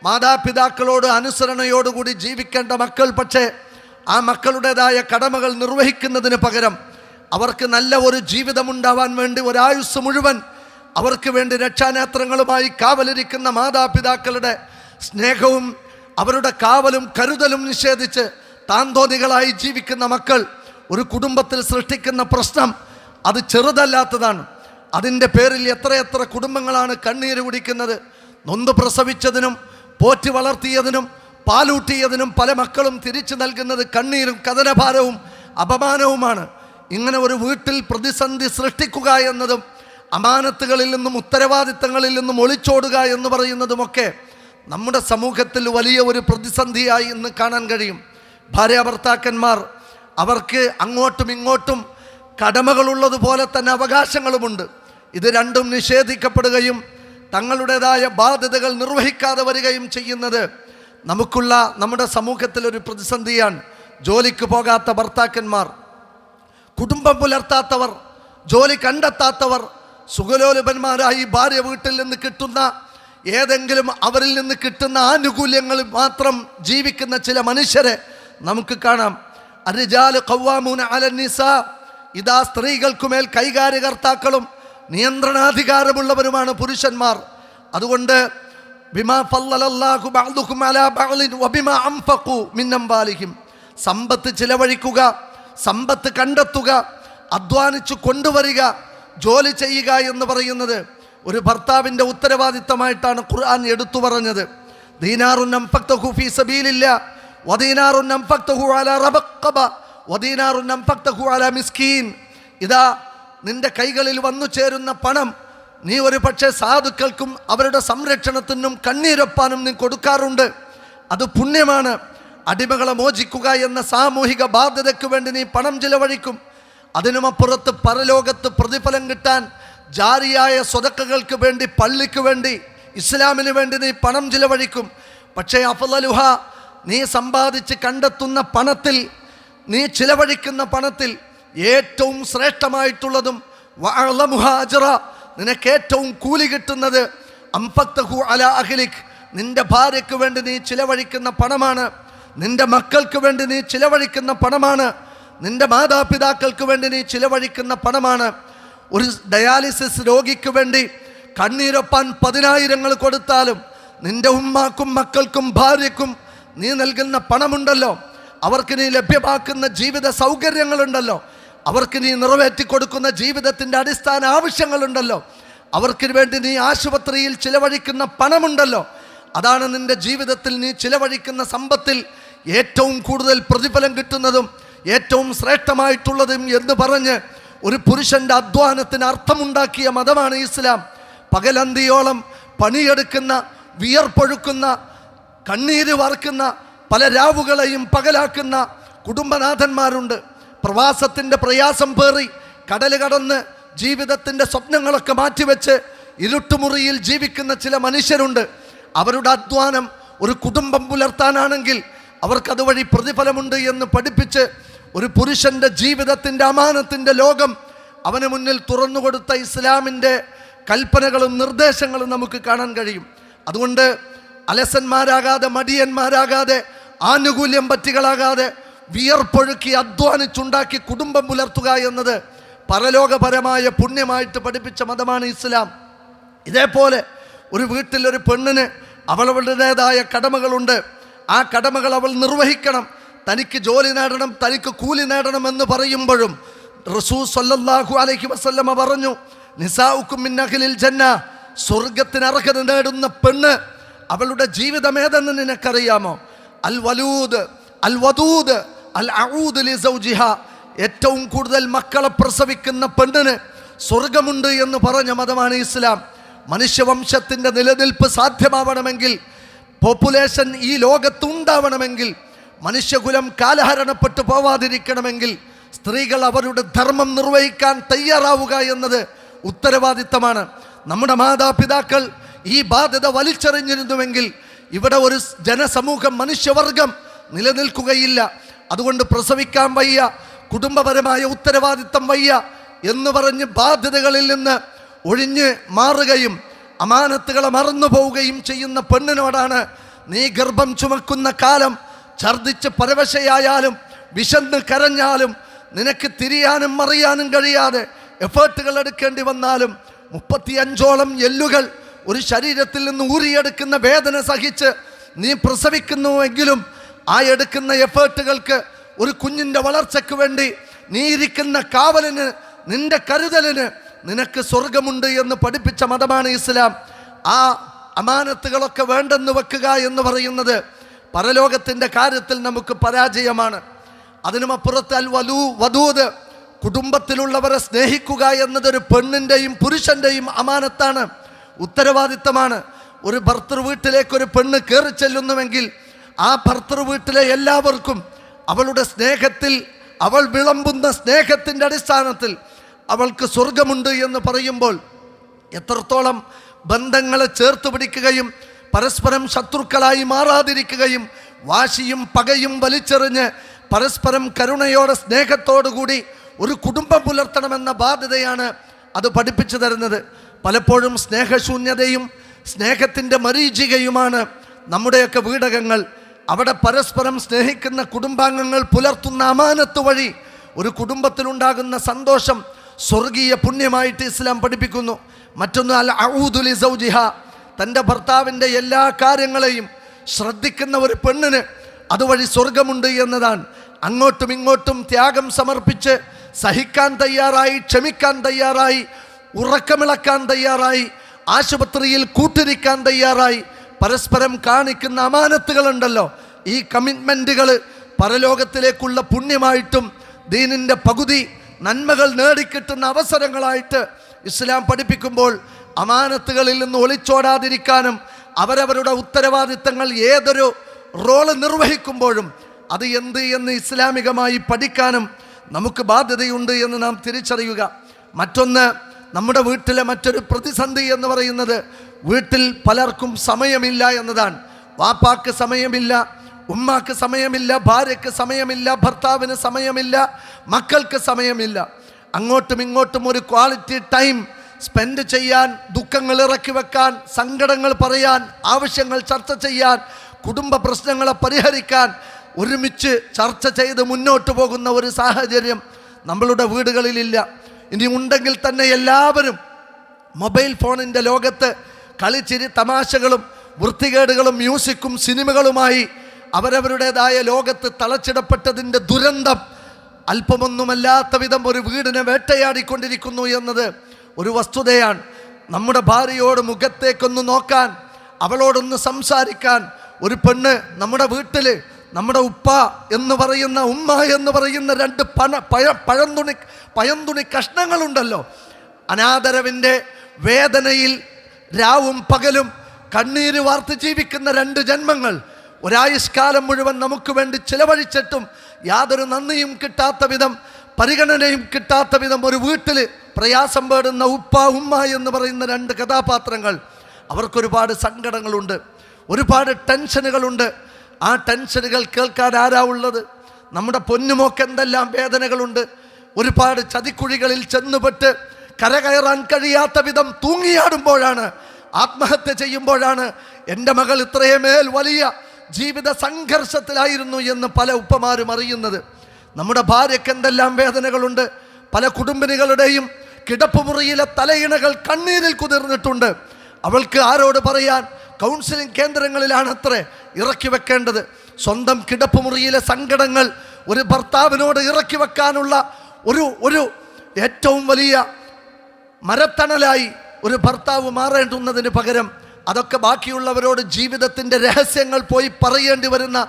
മാതാപിതാക്കളോട് അനുസരണയോടുകൂടി ജീവിക്കേണ്ട മക്കൾ പക്ഷേ ആ മക്കളുടേതായ കടമകൾ നിർവഹിക്കുന്നതിന് പകരം അവർക്ക് നല്ല ഒരു ജീവിതമുണ്ടാവാൻ വേണ്ടി ഒരായുസ് മുഴുവൻ അവർക്ക് വേണ്ടി രക്ഷാനേത്രങ്ങളുമായി കാവലിരിക്കുന്ന മാതാപിതാക്കളുടെ സ്നേഹവും അവരുടെ കാവലും കരുതലും നിഷേധിച്ച് താന്തോന്നികളായി ജീവിക്കുന്ന മക്കൾ ഒരു കുടുംബത്തിൽ സൃഷ്ടിക്കുന്ന പ്രശ്നം അത് ചെറുതല്ലാത്തതാണ്. അതിൻ്റെ പേരിൽ എത്രയെത്ര കുടുംബങ്ങളാണ് കണ്ണീര് കുടിക്കുന്നത്. നൊന്ത് പ്രസവിച്ചതിനും പോറ്റി വളർത്തിയതിനും പാലൂട്ടിയതിനും പല മക്കളും തിരിച്ചു നൽകുന്നത് കണ്ണീരും കഥനഭാരവും അപമാനവുമാണ്. ഇങ്ങനെ ഒരു വീട്ടിൽ പ്രതിസന്ധി സൃഷ്ടിക്കുക എന്നതും അമാനത്തുകളിൽ നിന്നും ഉത്തരവാദിത്തങ്ങളിൽ നിന്നും ഒളിച്ചോടുക എന്ന് പറയുന്നതുമൊക്കെ നമ്മുടെ സമൂഹത്തിൽ വലിയ ഒരു പ്രതിസന്ധിയായി ഇന്ന് കാണാൻ കഴിയും. ഭാര്യാഭർത്താക്കന്മാർ അവർക്ക് അങ്ങോട്ടും ഇങ്ങോട്ടും കടമകളുള്ളതുപോലെ തന്നെ അവകാശങ്ങളുമുണ്ട്. ഇത് രണ്ടും നിഷേധിക്കപ്പെടുകയും തങ്ങളുടേതായ ബാധ്യതകൾ നിർവഹിക്കാതെ വരികയും ചെയ്യുന്നത് നമ്മുടെ സമൂഹത്തിലൊരു പ്രതിസന്ധിയാണ്. ജോലിക്ക് പോകാത്ത ഭർത്താക്കന്മാർ, കുടുംബം പുലർത്താത്തവർ, ജോലി കണ്ടെത്താത്തവർ, സുഖലോലുപന്മാരായി ഭാര്യ വീട്ടിൽ നിന്ന് കിട്ടുന്ന ഏതെങ്കിലും അവരിൽ നിന്ന് കിട്ടുന്ന ആനുകൂല്യങ്ങൾ മാത്രം ജീവിക്കുന്ന ചില മനുഷ്യരെ നമുക്ക് കാണാം. അർരിജാലു ഖവ്വാമൂന അലൻ നിസാ, ഇതാ സ്ത്രീകൾക്കുമേൽ കൈകാര്യകർത്താക്കളും നിയന്ത്രണാധികാരമുള്ളവരുമാണ് പുരുഷന്മാർ. അതുകൊണ്ട് ബിമാ ഫല്ലലല്ലാഹു ബഅദുകും അലാ ബഅദിൻ വബിമാ അൻഫഖു മിൻ അംവാലിഹിം, സമ്പത്ത് ചിലവഴിക്കുക, സമ്പത്ത് കണ്ടെത്തുക, അധ്വാനിച്ചു കൊണ്ടുവരിക, ജോലി ചെയ്യുക എന്ന് പറയുന്നത് ഒരു ഭർത്താവിൻ്റെ ഉത്തരവാദിത്തമായിട്ടാണ് ഖുർആൻ എടുത്തു പറഞ്ഞത്. ദീനാറുൻ അൻഫഖ്തഹു ഫീ സബീലില്ലാ വദീനാറുൻ അൻഫഖ്തഹു അലാ റബഖബ വദീനാറുൻ അൻഫഖ്തഹു അലാ മിസ്കീൻ. ഇതാ നിന്റെ കൈകളിൽ വന്നു ചേരുന്ന പണം നീ ഒരു പക്ഷേ സാധുക്കൾക്കും അവരുടെ സംരക്ഷണത്തിനും കണ്ണീരൊപ്പാനും നീ കൊടുക്കാറുണ്ട്. അത് പുണ്യമാണ്. അടിമകളെ മോചിക്കുക എന്ന സാമൂഹിക ബാധ്യതയ്ക്ക് വേണ്ടി നീ പണം ചിലവഴിക്കും. അതിനുമപ്പുറത്ത് പരലോകത്ത് പ്രതിഫലം കിട്ടാൻ ജാരിയായ സ്വതക്കകൾക്ക് വേണ്ടി, പള്ളിക്ക് വേണ്ടി, ഇസ്ലാമിന് വേണ്ടി നീ പണം ചിലവഴിക്കും. പക്ഷേ അഫ്ളലുഹ, നീ സമ്പാദിച്ച് കണ്ടെത്തുന്ന പണത്തിൽ, നീ ചിലവഴിക്കുന്ന പണത്തിൽ ഏറ്റവും ശ്രേഷ്ഠമായിട്ടുള്ളതും വഅഅ്ളമുഹ അജ്റ, നിനക്ക് ഏറ്റവും കൂലി കിട്ടുന്നത് അൻഫഖ്തഹു അലാ അഹ്ലിക്, നിന്റെ ഭാര്യയ്ക്ക് വേണ്ടി നീ ചിലവഴിക്കുന്ന പണമാണ്, നിന്റെ മക്കൾക്ക് വേണ്ടി നീ ചിലവഴിക്കുന്ന പണമാണ്, നിന്റെ മാതാപിതാക്കൾക്ക് വേണ്ടി നീ ചിലവഴിക്കുന്ന പണമാണ്. ഒരു ഡയാലിസിസ് രോഗിക്ക് വേണ്ടി കണ്ണീരൊപ്പാൻ 10,000 കൊടുത്താലും നിന്റെ ഉമ്മാക്കും മക്കൾക്കും ഭാര്യയ്ക്കും നീ നൽകുന്ന പണമുണ്ടല്ലോ, അവർക്ക് നീ ലഭ്യമാക്കുന്ന ജീവിത സൗകര്യങ്ങളുണ്ടല്ലോ, അവർക്ക് നീ നിറവേറ്റി കൊടുക്കുന്ന ജീവിതത്തിൻ്റെ അടിസ്ഥാന ആവശ്യങ്ങളുണ്ടല്ലോ, അവർക്ക് വേണ്ടി നീ ആശുപത്രിയിൽ ചിലവഴിക്കുന്ന പണമുണ്ടല്ലോ, അതാണ് നിന്റെ ജീവിതത്തിൽ നീ ചിലവഴിക്കുന്ന സമ്പത്തിൽ ഏറ്റവും കൂടുതൽ പ്രതിഫലം കിട്ടുന്നതും ഏറ്റവും ശ്രേഷ്ഠമായിട്ടുള്ളതും എന്ന് പറഞ്ഞ് ഒരു പുരുഷൻ്റെ അധ്വാനത്തിന് അർത്ഥമുണ്ടാക്കിയ മതമാണ് ഇസ്ലാം. പകലന്തിയോളം പണിയെടുക്കുന്ന, വിയർപ്പൊഴുക്കുന്ന, കണ്ണീര് വാർക്കുന്ന, പല രാവുകളെയും പകലാക്കുന്ന കുടുംബനാഥന്മാരുണ്ട്. പ്രവാസത്തിൻ്റെ പ്രയാസം പേറി കടൽ കടന്ന് ജീവിതത്തിൻ്റെ സ്വപ്നങ്ങളൊക്കെ മാറ്റിവെച്ച് ഇരുട്ടുമുറിയിൽ ജീവിക്കുന്ന ചില മനുഷ്യരുണ്ട്. അവരുടെ അധ്വാനം ഒരു കുടുംബം പുലർത്താനാണെങ്കിൽ അവർക്കതുവഴി പ്രതിഫലമുണ്ട് എന്ന് പഠിപ്പിച്ച് ഒരു പുരുഷൻ്റെ ജീവിതത്തിൻ്റെ അമാനത്തിൻ്റെ ലോകം അവന് മുന്നിൽ തുറന്നുകൊടുത്ത ഇസ്ലാമിൻ്റെ കൽപ്പനകളും നിർദ്ദേശങ്ങളും നമുക്ക് കാണാൻ കഴിയും. അതുകൊണ്ട് അലസന്മാരാകാതെ, മടിയന്മാരാകാതെ, ആനുകൂല്യം പറ്റികളാകാതെ വിയർപ്പൊഴുക്കി അധ്വാനിച്ചുണ്ടാക്കി കുടുംബം പുലർത്തുക എന്നത് പരലോകപരമായ പുണ്യമായിട്ട് പഠിപ്പിച്ച മതമാണ് ഇസ്ലാം. ഇതേപോലെ ഒരു വീട്ടിൽ ഒരു പെണ്ണിന് അവളുടേതായ കടമകളുണ്ട്. ആ കടമകൾ അവൾ നിർവഹിക്കണം. തനിക്ക് ജോലി നേടണം, തനിക്ക് കൂലി നേടണം എന്ന് പറയുമ്പോഴും റസൂൽ സല്ലല്ലാഹു അലൈഹി വസല്ലമ പറഞ്ഞു, നിസാഉക്കും മിൻ അഹ്ലിൽ ജന്ന, സ്വർഗത്തിന് അർഹത നേടുന്ന പെണ്ണ് അവളുടെ ജീവിതം ഏതെന്ന് നിനക്കറിയാമോ? അൽ വലൂദ് അൽ വദൂദ് അൽ അഊദ് ലി സൗജിഹ, ഏറ്റവും കൂടുതൽ മക്കളെ പ്രസവിക്കുന്ന പെണ്ണിന് സ്വർഗമുണ്ട് എന്ന് പറഞ്ഞ മതമാണ് ഇസ്ലാം. മനുഷ്യവംശത്തിൻ്റെ നിലനിൽപ്പ് സാധ്യമാവണമെങ്കിൽ പോപ്പുലേഷൻ ഈ ലോകത്ത് ഉണ്ടാവണമെങ്കിൽ, മനുഷ്യകുലം കാലഹരണപ്പെട്ടു പോവാതിരിക്കണമെങ്കിൽ സ്ത്രീകൾ അവരുടെ ധർമ്മം നിർവഹിക്കാൻ തയ്യാറാവുക എന്നത് ഉത്തരവാദിത്തമാണ്. നമ്മുടെ മാതാപിതാക്കൾ ഈ ബാധ്യത വലിച്ചെറിഞ്ഞിരുന്നുവെങ്കിൽ ഇവിടെ ഒരു ജനസമൂഹം, മനുഷ്യവർഗം നിലനിൽക്കുകയില്ല. അതുകൊണ്ട് പ്രസവിക്കാൻ വയ്യ, കുടുംബപരമായ ഉത്തരവാദിത്തം വയ്യ എന്ന് പറഞ്ഞ് ബാധ്യതകളിൽ നിന്ന് ഒഴിഞ്ഞ് മാറുകയും അമാനത്തുകളെ മറന്നു പോവുകയും ചെയ്യുന്ന പെണ്ണിനോടാണ് നീ ഗർഭം ചുമക്കുന്ന കാലം ഛർദ്ദിച്ച് പരവശയായാലും വിശന്ന് കരഞ്ഞാലും നിനക്ക് തിരിയാനും മറിയാനും കഴിയാതെ എഫേർട്ടുകൾ എടുക്കേണ്ടി വന്നാലും 35ഓളം എല്ലുകൾ ഒരു ശരീരത്തിൽ നിന്ന് ഊരിയെടുക്കുന്ന വേദന സഹിച്ച് നീ പ്രസവിക്കുന്നുവെങ്കിലും ആ എടുക്കുന്ന എഫേർട്ടുകൾക്ക് ഒരു കുഞ്ഞിൻ്റെ വളർച്ചയ്ക്ക് വേണ്ടി നീ ഇരിക്കുന്ന കാവലിന്, നിന്റെ കരുതലിന് നിനക്ക് സ്വർഗമുണ്ട് എന്ന് പഠിപ്പിച്ച മതമാണ് ഇസ്ലാം. ആ അമാനത്തുകളൊക്കെ വേണ്ടെന്ന് വെക്കുക എന്ന് പറയുന്നത് പരലോകത്തിൻ്റെ കാര്യത്തിൽ നമുക്ക് പരാജയമാണ്. അതിനുമപ്പുറത്ത് അൽ വദൂദ്, കുടുംബത്തിലുള്ളവരെ സ്നേഹിക്കുക എന്നതൊരു പെണ്ണിൻ്റെയും പുരുഷൻ്റെയും അമാനത്താണ്, ഉത്തരവാദിത്തമാണ്. ഒരു ഭർത്തൃ വീട്ടിലേക്ക് ഒരു പെണ്ണ് കയറി ചെല്ലുന്നുവെങ്കിൽ ആ ഭർത്തൃ വീട്ടിലെ എല്ലാവർക്കും അവളുടെ സ്നേഹത്തിൽ, അവൾ വിളമ്പുന്ന സ്നേഹത്തിൻ്റെ അടിസ്ഥാനത്തിൽ അവൾക്ക് സ്വർഗമുണ്ട് എന്ന് പറയുമ്പോൾ എത്രത്തോളം ബന്ധങ്ങളെ ചേർത്ത് പിടിക്കുകയും പരസ്പരം ശത്രുക്കളായി മാറാതിരിക്കുകയും വാശിയും പകയും വലിച്ചെറിഞ്ഞ് പരസ്പരം കരുണയോടെ സ്നേഹത്തോടുകൂടി ഒരു കുടുംബം പുലർത്തണമെന്ന ബാധ്യതയാണ് അത് പഠിപ്പിച്ചു തരുന്നത്. പലപ്പോഴും സ്നേഹശൂന്യതയും സ്നേഹത്തിൻ്റെ മരീചികയുമാണ് നമ്മുടെയൊക്കെ വീടകങ്ങൾ. അവിടെ പരസ്പരം സ്നേഹിക്കുന്ന കുടുംബാംഗങ്ങൾ പുലർത്തുന്ന അമാനത്ത് വഴി ഒരു കുടുംബത്തിലുണ്ടാകുന്ന സന്തോഷം സ്വർഗീയ പുണ്യമായിട്ട് ഇസ്ലാം പഠിപ്പിക്കുന്നു. മറ്റൊന്ന് അൽ അഊദു ലി സൗജിഹ, തൻ്റെ ഭർത്താവിൻ്റെ എല്ലാ കാര്യങ്ങളെയും ശ്രദ്ധിക്കുന്ന ഒരു പെണ്ണിന് അതുവഴി സ്വർഗമുണ്ട് എന്നതാണ്. അങ്ങോട്ടും ഇങ്ങോട്ടും ത്യാഗം സമർപ്പിച്ച് സഹിക്കാൻ തയ്യാറായി, ക്ഷമിക്കാൻ തയ്യാറായി, ഉറക്കമിളക്കാൻ തയ്യാറായി, ആശുപത്രിയിൽ കൂട്ടിരിക്കാൻ തയ്യാറായി പരസ്പരം കാണിക്കുന്ന അമാനത്തുകളുണ്ടല്ലോ, ഈ കമ്മിറ്റ്മെൻറ്റുകൾ പരലോകത്തിലേക്കുള്ള പുണ്യമായിട്ടും ദീനിൻ്റെ പകുതി നന്മകൾ നേടിക്കിട്ടുന്ന അവസരങ്ങളായിട്ട് ഇസ്ലാം പഠിപ്പിക്കുമ്പോൾ അമാനത്തുകളിൽ നിന്ന് ഒളിച്ചോടാതിരിക്കാനും അവരവരുടെ ഉത്തരവാദിത്തങ്ങൾ ഏതൊരു റോള് നിർവഹിക്കുമ്പോഴും അത് എന്ത് എന്ന് ഇസ്ലാമികമായി പഠിക്കാനും നമുക്ക് ബാധ്യതയുണ്ട് എന്ന് നാം തിരിച്ചറിയുക. മറ്റൊന്ന്, നമ്മുടെ വീട്ടിലെ മറ്റൊരു പ്രതിസന്ധി എന്ന് പറയുന്നത് വീട്ടിൽ പലർക്കും സമയമില്ല എന്നതാണ്. വാപ്പാക്ക് സമയമില്ല, ഉമ്മാക്ക് സമയമില്ല, ഭാര്യയ്ക്ക് സമയമില്ല, ഭർത്താവിന് സമയമില്ല, മക്കൾക്ക് സമയമില്ല. അങ്ങോട്ടും ഇങ്ങോട്ടും ഒരു ക്വാളിറ്റി ടൈം സ്പെൻഡ് ചെയ്യാൻ, ദുഃഖങ്ങൾ ഇറക്കി വെക്കാൻ, സങ്കടങ്ങൾ പറയാൻ, ആവശ്യങ്ങൾ ചർച്ച ചെയ്യാൻ, കുടുംബ പ്രശ്നങ്ങളെ പരിഹരിക്കാൻ ഒരുമിച്ച് ചർച്ച ചെയ്ത് മുന്നോട്ട് പോകുന്ന ഒരു സാഹചര്യം നമ്മളുടെ വീടുകളിലില്ല. ഇനി ഉണ്ടെങ്കിൽ തന്നെ എല്ലാവരും മൊബൈൽ ഫോണിൻ്റെ ലോകത്ത് കളിച്ചിരി തമാശകളും വൃത്തികേടുകളും മ്യൂസിക്കും സിനിമകളുമായി അവരവരുടേതായ ലോകത്ത് തളച്ചിടപ്പെട്ടതിൻ്റെ ദുരന്തം അല്പമൊന്നുമല്ലാത്ത വിധം ഒരു വീടിനെ വേട്ടയാടിക്കൊണ്ടിരിക്കുന്നു എന്നത് ഒരു വസ്തുതയാണ്. നമ്മുടെ ഭാര്യയോട് മുഖത്തേക്കൊന്ന് നോക്കാൻ, അവളോടൊന്ന് സംസാരിക്കാൻ ഒരു പെണ്ണ് നമ്മുടെ വീട്ടിൽ, നമ്മുടെ ഉപ്പ എന്ന് പറയുന്ന, ഉമ്മ എന്ന് പറയുന്ന രണ്ട് പഴന്തുണി കഷ്ണങ്ങളുണ്ടല്ലോ, അനാദരവിൻ്റെ വേദനയിൽ രാവും പകലും കണ്ണീര് വാർത്ത് ജീവിക്കുന്ന രണ്ട് ജന്മങ്ങൾ, ഒരായുഷ്കാലം മുഴുവൻ നമുക്ക് വേണ്ടി ചിലവഴിച്ചിട്ടും യാതൊരു നന്ദിയും കിട്ടാത്ത വിധം, പരിഗണനയും കിട്ടാത്ത വിധം ഒരു വീട്ടിൽ പ്രയാസം പേടുന്ന ഉപ്പ ഉമ്മ എന്ന് പറയുന്ന രണ്ട് കഥാപാത്രങ്ങൾ. അവർക്കൊരുപാട് സങ്കടങ്ങളുണ്ട്, ഒരുപാട് ടെൻഷനുകളുണ്ട്. ആ ടെൻഷനുകൾ കേൾക്കാൻ ആരാ ഉള്ളത്? നമ്മുടെ പൊന്നുമോക്ക് എന്തെല്ലാം വേദനകളുണ്ട്. ഒരുപാട് ചതിക്കുഴികളിൽ ചെന്നുപെട്ട് കരകയറാൻ കഴിയാത്ത വിധം തൂങ്ങിയാടുമ്പോഴാണ്, ആത്മഹത്യ ചെയ്യുമ്പോഴാണ് എൻ്റെ മകൾ ഇത്രയുമേൽ വലിയ ജീവിത സംഘർഷത്തിലായിരുന്നു എന്ന് പല ഉപ്പമാരും അറിയുന്നത്. നമ്മുടെ ഭാര്യയ്ക്ക് എന്തെല്ലാം വേദനകളുണ്ട്. പല കുടുംബിനികളുടെയും കിടപ്പുമുറിയിലെ തലയിണകൾ കണ്ണീരിൽ കുതിർന്നിട്ടുണ്ട്. അവൾക്ക് ആരോട് പറയാൻ? കൗൺസിലിംഗ് കേന്ദ്രങ്ങളിലാണ് അത്രേ ഇറക്കി വെക്കേണ്ടത്. സ്വന്തം കിടപ്പുമുറിയിലെ സങ്കടങ്ങൾ ഒരു ഭർത്താവിനോട് ഇറക്കി വെക്കാനുള്ള ഒരു ഏറ്റവും വലിയ മരത്തണലായി ഒരു ഭർത്താവ് മാറേണ്ടുന്നതിന് പകരം അതൊക്കെ ബാക്കിയുള്ളവരോട് ജീവിതത്തിൻ്റെ രഹസ്യങ്ങൾ പോയി പറയേണ്ടി വരുന്ന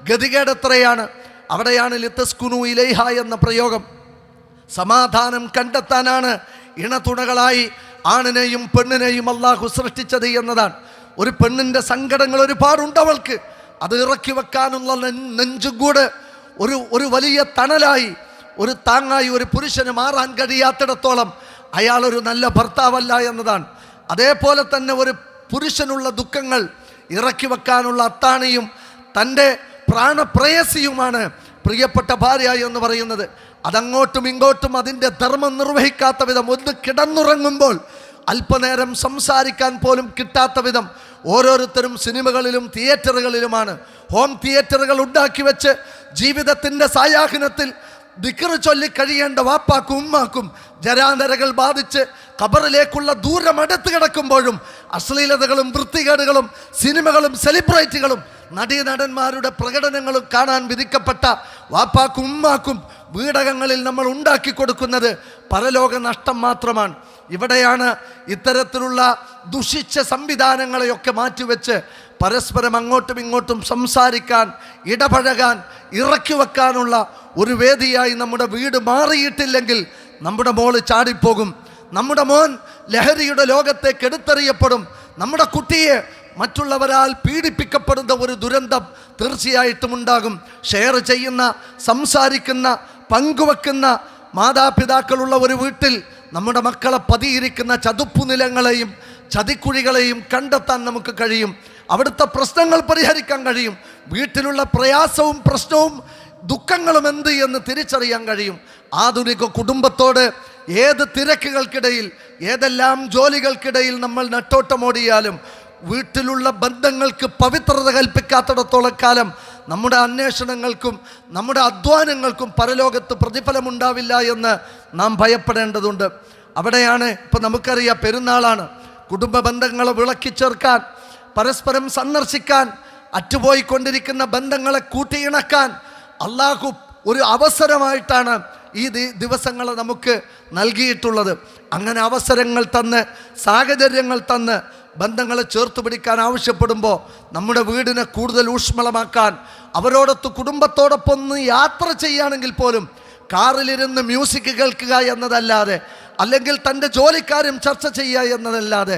ഗതികേടെത്രയാണ്. അവിടെയാണ് ലിതസ്കുനു ഇലൈഹ എന്ന പ്രയോഗം. സമാധാനം കണ്ടെത്താനാണ് ഇണതുണകളായി ആണിനെയും പെണ്ണിനെയും അള്ളാഹു സൃഷ്ടിച്ചത് എന്നതാണ്. ഒരു പെണ്ണിൻ്റെ സങ്കടങ്ങൾ ഒരുപാടുണ്ട് അവൾക്ക്. അത് ഇറക്കി വെക്കാനുള്ള നെഞ്ചും കൂടെ ഒരു വലിയ തണലായി, ഒരു താങ്ങായി ഒരു പുരുഷന് മാറാൻ കഴിയാത്തിടത്തോളം അയാൾ ഒരു നല്ല ഭർത്താവല്ല എന്നതാണ്. അതേപോലെ തന്നെ ഒരു പുരുഷനുള്ള ദുഃഖങ്ങൾ ഇറക്കി വെക്കാനുള്ള അത്താണിയും തൻ്റെ പ്രാണപ്രേയസിയുമാണ് പ്രിയപ്പെട്ട ഭാര്യ എന്ന് പറയുന്നത്. അതങ്ങോട്ടും ഇങ്ങോട്ടും അതിൻ്റെ ധർമ്മം നിർവഹിക്കാത്ത വിധം, ഒന്ന് കിടന്നുറങ്ങുമ്പോൾ അല്പനേരം സംസാരിക്കാൻ പോലും കിട്ടാത്ത വിധം ഓരോരുത്തരും സിനിമകളിലും തിയേറ്ററുകളിലുമാണ്. ഹോം തിയേറ്ററുകൾ ഉണ്ടാക്കി വെച്ച് ജീവിതത്തിൻ്റെ സായാഹ്നത്തിൽ ദിക്ർ ചൊല്ലി കഴിയേണ്ട വാപ്പാക്കും ഉമ്മാക്കും ജരാനരകൾ ബാധിച്ച് ഖബറിലേക്കുള്ള ദൂരം അടുത്ത് കിടക്കുമ്പോഴും അശ്ലീലതകളും വൃത്തികേടുകളും സിനിമകളും സെലിബ്രിറ്റികളും നടീനടന്മാരുടെ പ്രകടനങ്ങളും കാണാൻ വിധിക്കപ്പെട്ട വാപ്പാക്കും ഉമ്മാക്കും വീടകങ്ങളിൽ നമ്മൾ ഉണ്ടാക്കി കൊടുക്കുന്നത് പരലോക നഷ്ടം മാത്രമാണ്. ഇവിടെയാണ് ഇത്തരത്തിലുള്ള ദുഷിച്ച സംവിധാനങ്ങളെയൊക്കെ മാറ്റിവെച്ച് പരസ്പരം അങ്ങോട്ടും ഇങ്ങോട്ടും സംസാരിക്കാൻ, ഇടപഴകാൻ, ഇറക്കി വെക്കാനുള്ള ഒരു വേദിയായി നമ്മുടെ വീട് മാറിയിട്ടില്ലെങ്കിൽ നമ്മുടെ മോള് ചാടിപ്പോകും. നമ്മുടെ മോൻ ലഹരിയുടെ ലോകത്തേക്ക് എടുത്തെറിയപ്പെടും. നമ്മുടെ കുട്ടിയെ മറ്റുള്ളവരാൽ പീഡിപ്പിക്കപ്പെടുന്ന ഒരു ദുരന്തം തീർച്ചയായിട്ടും ഉണ്ടാകും. ഷെയർ ചെയ്യുന്ന, സംസാരിക്കുന്ന, പങ്കുവെക്കുന്ന മാതാപിതാക്കളുള്ള ഒരു വീട്ടിൽ നമ്മുടെ മക്കളെ പതിയിരിക്കുന്ന ചതുപ്പുനിലങ്ങളെയും ചതിക്കുഴികളെയും കണ്ടെത്താൻ നമുക്ക് കഴിയും. അവിടുത്തെ പ്രശ്നങ്ങൾ പരിഹരിക്കാൻ കഴിയും. വീട്ടിലുള്ള പ്രയാസവും പ്രശ്നവും ദുഃഖങ്ങളും എന്ത് എന്ന് തിരിച്ചറിയാൻ കഴിയും. ആധുനിക കുടുംബത്തോട് ഏത് തിരക്കുകൾക്കിടയിൽ, ഏതെല്ലാം ജോലികൾക്കിടയിൽ നമ്മൾ നെട്ടോട്ടമോടിയാലും വീട്ടിലുള്ള ബന്ധങ്ങൾക്ക് പവിത്രത കൽപ്പിക്കാത്തിടത്തോളം കാലം നമ്മുടെ അന്വേഷണങ്ങൾക്കും നമ്മുടെ അധ്വാനങ്ങൾക്കും പരലോകത്ത് പ്രതിഫലമുണ്ടാവില്ല എന്ന് നാം ഭയപ്പെടേണ്ടതുണ്ട്. അവിടെയാണ് ഇപ്പം നമുക്കറിയാം, പെരുന്നാളാണ്. കുടുംബ ബന്ധങ്ങളെ വിളക്കിച്ചേർക്കാൻ, പരസ്പരം സന്ദർശിക്കാൻ, അറ്റുപോയിക്കൊണ്ടിരിക്കുന്ന ബന്ധങ്ങളെ കൂട്ടിയിണക്കാൻ അള്ളാഹു ഒരു അവസരമായിട്ടാണ് ഈ ദിവസങ്ങൾ നമുക്ക് നൽകിയിട്ടുള്ളത്. അങ്ങനെ അവസരങ്ങൾ തന്ന്, സാഹചര്യങ്ങൾ തന്ന് ബന്ധങ്ങളെ ചേർത്ത് പിടിക്കാൻ ആവശ്യപ്പെടുമ്പോൾ നമ്മുടെ വീടിനെ കൂടുതൽ ഊഷ്മളമാക്കാൻ, അവരോടൊത്ത് കുടുംബത്തോടൊപ്പം ഒന്ന് യാത്ര ചെയ്യുകയാണെങ്കിൽ പോലും കാറിലിരുന്ന് മ്യൂസിക് കേൾക്കുക എന്നതല്ലാതെ, അല്ലെങ്കിൽ തൻ്റെ ജോലിക്കാരും ചർച്ച ചെയ്യുക എന്നതല്ലാതെ,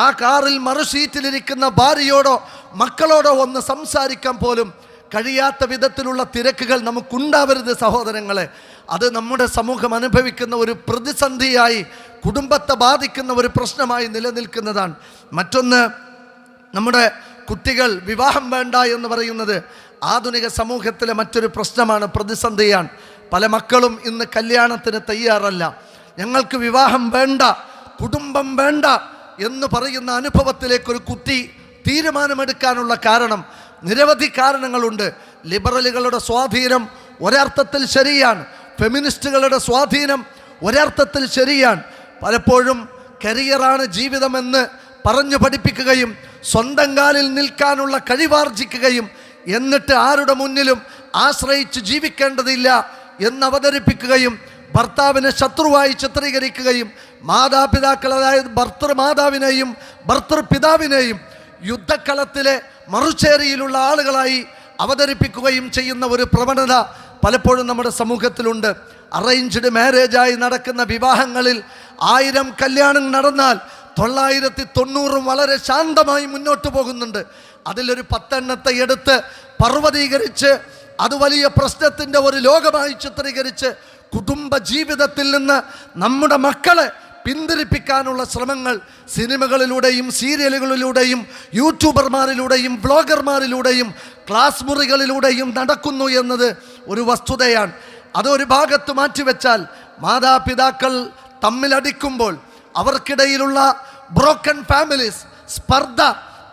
ആ കാറിൽ മറു സീറ്റിലിരിക്കുന്ന ഭാര്യയോടോ മക്കളോടോ ഒന്ന് സംസാരിക്കാൻ പോലും കഴിയാത്ത വിധത്തിലുള്ള തിരക്കുകൾ നമുക്കുണ്ടാവരുത് സഹോദരങ്ങളെ. അത് നമ്മുടെ സമൂഹം അനുഭവിക്കുന്ന ഒരു പ്രതിസന്ധിയായി, കുടുംബത്തെ ബാധിക്കുന്ന ഒരു പ്രശ്നമായി നിലനിൽക്കുന്നതാണ്. മറ്റൊന്ന്, നമ്മുടെ കുട്ടികൾ വിവാഹം വേണ്ട എന്ന് പറയുന്നത് ആധുനിക സമൂഹത്തിലെ മറ്റൊരു പ്രശ്നമാണ്, പ്രതിസന്ധിയാണ്. പല മക്കളും ഇന്ന് കല്യാണത്തിന് തയ്യാറല്ല. ഞങ്ങൾക്ക് വിവാഹം വേണ്ട, കുടുംബം വേണ്ട എന്ന് പറയുന്ന അനുഭവത്തിലേക്കൊരു കുട്ടി തീരുമാനമെടുക്കാനുള്ള കാരണം, നിരവധി കാരണങ്ങളുണ്ട്. ലിബറലുകളുടെ സ്വാധീനം ഒരർത്ഥത്തിൽ ശരിയാണ്, ഫെമിനിസ്റ്റുകളുടെ സ്വാധീനം ഒരർത്ഥത്തിൽ ശരിയാണ്. പലപ്പോഴും കരിയറാണ് ജീവിതമെന്ന് പറഞ്ഞു പഠിപ്പിക്കുകയും സ്വന്തം കാലിൽ നിൽക്കാനുള്ള കഴിവാർജിക്കുകയും എന്നിട്ട് ആരുടെ മുന്നിലും ആശ്രയിച്ച് ജീവിക്കേണ്ടതില്ല എന്നവതരിപ്പിക്കുകയും ഭർത്താവിനെ ശത്രുവായി ചിത്രീകരിക്കുകയും മാതാപിതാക്കൾ, അതായത് ഭർത്തൃമാതാവിനെയും ഭർത്തൃപിതാവിനെയും യുദ്ധക്കളത്തിലെ മറുചേരിയിലുള്ള ആളുകളായി അവതരിപ്പിക്കുകയും ചെയ്യുന്ന ഒരു പ്രവണത പലപ്പോഴും നമ്മുടെ സമൂഹത്തിലുണ്ട്. അറേഞ്ച്ഡ് മാരേജായി നടക്കുന്ന വിവാഹങ്ങളിൽ 1000 കല്യാണം നടന്നാൽ 990 വളരെ ശാന്തമായി മുന്നോട്ട് പോകുന്നുണ്ട്. അതിലൊരു 10 എണ്ണത്തെ എടുത്ത് പർവ്വതീകരിച്ച് അത് വലിയ പ്രശ്നത്തിൻ്റെ ഒരു ലോകമായി ചിത്രീകരിച്ച് കുടുംബ ജീവിതത്തിൽ നിന്ന് നമ്മുടെ മക്കളെ പിന്തിരിപ്പിക്കാനുള്ള ശ്രമങ്ങൾ സിനിമകളിലൂടെയും സീരിയലുകളിലൂടെയും യൂട്യൂബർമാരിലൂടെയും വ്ളോഗർമാരിലൂടെയും ക്ലാസ് മുറികളിലൂടെയും നടക്കുന്നു എന്നത് ഒരു വസ്തുതയാണ്. അതൊരു ഭാഗത്ത് മാറ്റിവെച്ചാൽ, മാതാപിതാക്കൾ തമ്മിലടിക്കുമ്പോൾ അവർക്കിടയിലുള്ള ബ്രോക്കൺ ഫാമിലീസ്, സ്പർദ്ധ,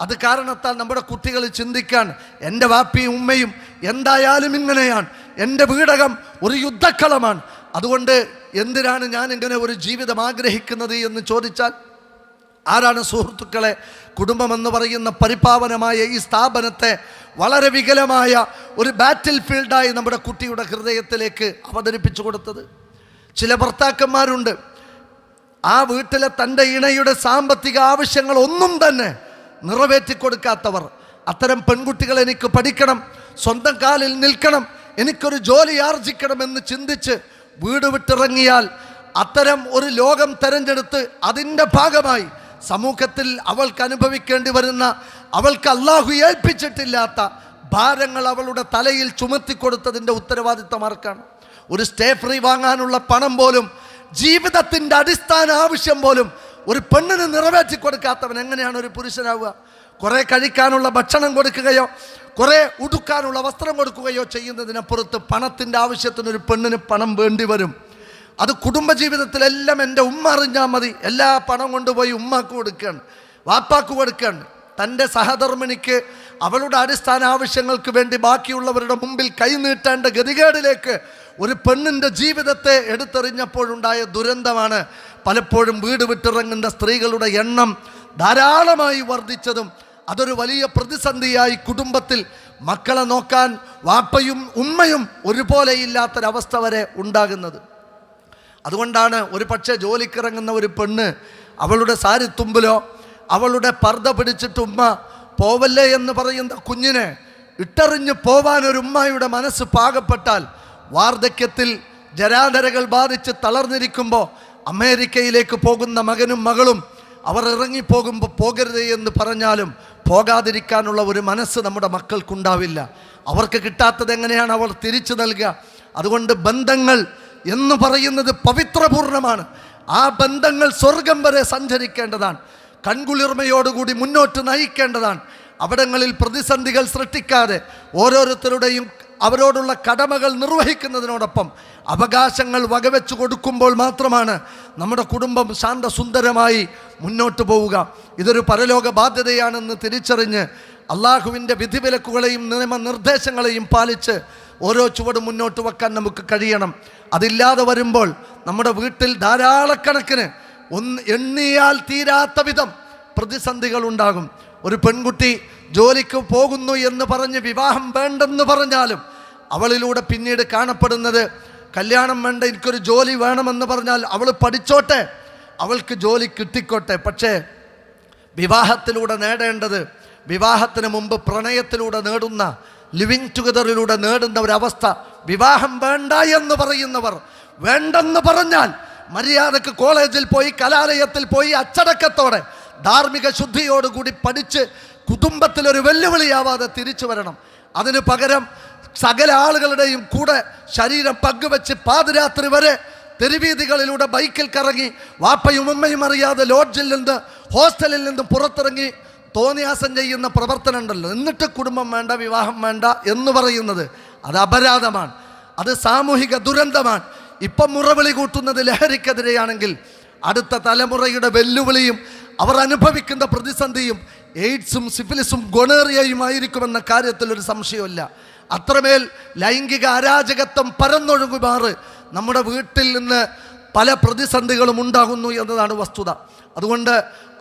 അത് കാരണത്താൽ നമ്മുടെ കുട്ടികൾ ചിന്തിക്കാൻ, എൻ്റെ വാപ്പിയും ഉമ്മയും എന്തായാലും ഇങ്ങനെയാണ്, എൻ്റെ വീടകം ഒരു യുദ്ധക്കളമാണ്, അതുകൊണ്ട് എന്തിനാണ് ഞാൻ ഇങ്ങനെ ഒരു ജീവിതം ആഗ്രഹിക്കുന്നത് എന്ന് ചോദിച്ചാൽ, ആരാണ് സുഹൃത്തുക്കളെ കുടുംബമെന്ന് പറയുന്ന പരിപാവനമായ ഈ സ്ഥാപനത്തെ വളരെ വികലമായ ഒരു ബാറ്റിൽ ഫീൽഡായി നമ്മുടെ കുട്ടിയുടെ ഹൃദയത്തിലേക്ക് അവതരിപ്പിച്ചു കൊടുത്തത്? ചില ഭർത്താക്കന്മാരുണ്ട്, ആ വീട്ടിലെ തൻ്റെ ഇണയുടെ സാമ്പത്തിക ആവശ്യങ്ങൾ ഒന്നും തന്നെ നിറവേറ്റിക്കൊടുക്കാത്തവർ. അത്തരം പെൺകുട്ടികൾ എനിക്ക് പഠിക്കണം, സ്വന്തം കാലിൽ നിൽക്കണം, എനിക്കൊരു ജോലി ആർജിക്കണമെന്ന് ചിന്തിച്ച് വീട് വിട്ടിറങ്ങിയാൽ അത്തരം ഒരു ലോകം തെരഞ്ഞെടുത്ത് അതിൻ്റെ ഭാഗമായി സമൂഹത്തിൽ അവൾക്ക് അനുഭവിക്കേണ്ടി വരുന്ന, അവൾക്ക് അള്ളാഹു ഏൽപ്പിച്ചിട്ടില്ലാത്ത ഭാരങ്ങൾ അവളുടെ തലയിൽ ചുമത്തിക്കൊടുത്തതിൻ്റെ ഉത്തരവാദിത്തം ആർക്കാണ്? ഒരു സ്റ്റേ ഫ്രീ വാങ്ങാനുള്ള പണം പോലും, ജീവിതത്തിൻ്റെ അടിസ്ഥാന ആവശ്യം പോലും ഒരു പെണ്ണിന് നിറവേറ്റി കൊടുക്കാത്തവൻ എങ്ങനെയാണ് ഒരു പുരുഷനാവുക? കുറേ കഴിക്കാനുള്ള ഭക്ഷണം കൊടുക്കുകയോ കുറേ ഉടുക്കാനുള്ള വസ്ത്രം കൊടുക്കുകയോ ചെയ്യുന്നതിനപ്പുറത്ത് പണത്തിൻ്റെ ആവശ്യത്തിന് ഒരു പെണ്ണിന് പണം വേണ്ടി വരും. അത് കുടുംബജീവിതത്തിലെല്ലാം എൻ്റെ ഉമ്മ അറിഞ്ഞാൽ മതി. എല്ലാ പണം കൊണ്ടുപോയി ഉമ്മാക്ക് കൊടുക്കുകയാണ്, വാപ്പാക്ക് കൊടുക്കുകയാണ്. തൻ്റെ സഹധർമ്മിണിക്ക് അവളുടെ അടിസ്ഥാന ആവശ്യങ്ങൾക്ക് വേണ്ടി ബാക്കിയുള്ളവരുടെ മുമ്പിൽ കൈനീട്ടേണ്ട ഗതികേടിലേക്ക് ഒരു പെണ്ണിൻ്റെ ജീവിതത്തെ എടുത്തെറിഞ്ഞപ്പോഴുണ്ടായ ദുരന്തമാണ് പലപ്പോഴും വീട് വിട്ടിറങ്ങുന്ന സ്ത്രീകളുടെ എണ്ണം ധാരാളമായി വർദ്ധിച്ചതും അതൊരു വലിയ പ്രതിസന്ധിയായി കുടുംബത്തിൽ മക്കളെ നോക്കാൻ വാപ്പയും ഉമ്മയും ഒരുപോലെ ഇല്ലാത്തൊരവസ്ഥ വരെ ഉണ്ടാകുന്നത്. അതുകൊണ്ടാണ് ഒരു പക്ഷേ ജോലിക്കിറങ്ങുന്ന ഒരു പെണ്ണ് അവളുടെ സാരിത്തുമ്പിലോ അവളുടെ പർദ്ദ പിടിച്ചിട്ട് ഉമ്മ പോവല്ലേ എന്ന് പറയുന്ന കുഞ്ഞിനെ ഇട്ടെറിഞ്ഞ് പോവാൻ ഒരു ഉമ്മയുടെ മനസ്സ് പാകപ്പെട്ടാൽ, വാർദ്ധക്യത്തിൽ ജരാനരകൾ ബാധിച്ച് തളർന്നിരിക്കുമ്പോൾ അമേരിക്കയിലേക്ക് പോകുന്ന മകനും മകളും അവർ ഇറങ്ങിപ്പോകുമ്പോൾ പോകരുത് എന്ന് പറഞ്ഞാലും പോകാതിരിക്കാനുള്ള ഒരു മനസ്സ് നമ്മുടെ മക്കൾക്കുണ്ടാവില്ല. അവർക്ക് കിട്ടാത്തത് എങ്ങനെയാണ് അവർ തിരിച്ചു നൽകുക? അതുകൊണ്ട് ബന്ധങ്ങൾ എന്ന് പറയുന്നത് പവിത്രപൂർണമാണ്. ആ ബന്ധങ്ങൾ സ്വർഗം വരെ സഞ്ചരിക്കേണ്ടതാണ്, കൺകുളിർമയോടുകൂടി മുന്നോട്ട് നയിക്കേണ്ടതാണ്. അവിടങ്ങളിൽ പ്രതിസന്ധികൾ സൃഷ്ടിക്കാതെ ഓരോരുത്തരുടെയും അവരോടുള്ള കടമകൾ നിർവഹിക്കുന്നതിനോടൊപ്പം അവകാശങ്ങൾ വകവെച്ചു കൊടുക്കുമ്പോൾ മാത്രമാണ് നമ്മുടെ കുടുംബം ശാന്തസുന്ദരമായി മുന്നോട്ട് പോവുക. ഇതൊരു പരലോക ബാധ്യതയാണെന്ന് തിരിച്ചറിഞ്ഞ് അള്ളാഹുവിൻ്റെ വിധിവിലക്കുകളെയും നിയമനിർദ്ദേശങ്ങളെയും പാലിച്ച് ഓരോ ചുവടും മുന്നോട്ട് വെക്കാൻ നമുക്ക് കഴിയണം. അതില്ലാതെ വരുമ്പോൾ നമ്മുടെ വീട്ടിൽ ധാരാളക്കണക്കിന് എണ്ണിയാൽ തീരാത്ത വിധം പ്രതിസന്ധികൾ ഉണ്ടാകും. ഒരു പെൺകുട്ടി ജോലിക്ക് പോകുന്നു എന്ന് പറഞ്ഞ് വിവാഹം വേണ്ടെന്ന് പറഞ്ഞാലും അവളിലൂടെ പിന്നീട് കാണപ്പെടുന്നത് കല്യാണം വേണ്ട, എനിക്കൊരു ജോലി വേണമെന്ന് പറഞ്ഞാൽ അവൾ പഠിച്ചോട്ടെ, അവൾക്ക് ജോലി കിട്ടിക്കോട്ടെ. പക്ഷേ വിവാഹത്തിലൂടെ നേടേണ്ടത്, വിവാഹത്തിന് മുമ്പ് പ്രണയത്തിലൂടെ നേടുന്ന, ലിവിങ് ടുഗദറിലൂടെ നേടുന്ന ഒരവസ്ഥ, വിവാഹം വേണ്ട എന്ന് പറയുന്നവർ വേണ്ടെന്ന് പറഞ്ഞാൽ മര്യാദക്ക് കോളേജിൽ പോയി കലാലയത്തിൽ പോയി അച്ചടക്കത്തോടെ ധാർമ്മിക ശുദ്ധിയോടുകൂടി പഠിച്ച് കുടുംബത്തിലൊരു വെല്ലുവിളിയാവാതെ തിരിച്ചു വരണം. അതിന് പകരം സകല ആളുകളുടെയും കൂടെ ശരീരം പങ്കുവെച്ച് പാതിരാത്രി വരെ തെരുവീതികളിലൂടെ ബൈക്കിൽ കറങ്ങി വാപ്പയും ഉമ്മയും അറിയാതെ ലോഡ്ജിൽ നിന്ന് ഹോസ്റ്റലിൽ നിന്ന് പുറത്തിറങ്ങി തോന്നിയാസം ചെയ്യുന്ന പ്രവർത്തനം ഉണ്ടല്ലോ. എന്നിട്ട് കുടുംബം വേണ്ട, വിവാഹം വേണ്ട എന്ന് പറയുന്നത് അത് അപരാധമാണ്, അത് സാമൂഹിക ദുരന്തമാണ്. ഇപ്പം മുറവിളി കൂട്ടുന്നത് ലഹരിക്കെതിരെയാണെങ്കിൽ അടുത്ത തലമുറയുടെ വെല്ലുവിളിയും അവർ അനുഭവിക്കുന്ന പ്രതിസന്ധിയും എയ്ഡ്സും സിഫിലിസും ഗൊണേറിയയുമായിരിക്കുമെന്ന കാര്യത്തിൽ ഒരു സംശയമില്ല. അത്രമേൽ ലൈംഗിക അരാജകത്വം പരന്നൊഴുകുമാറ് നമ്മുടെ വീട്ടിൽ നിന്ന് പല പ്രതിസന്ധികളും ഉണ്ടാകുന്നു എന്നതാണ് വസ്തുത. അതുകൊണ്ട്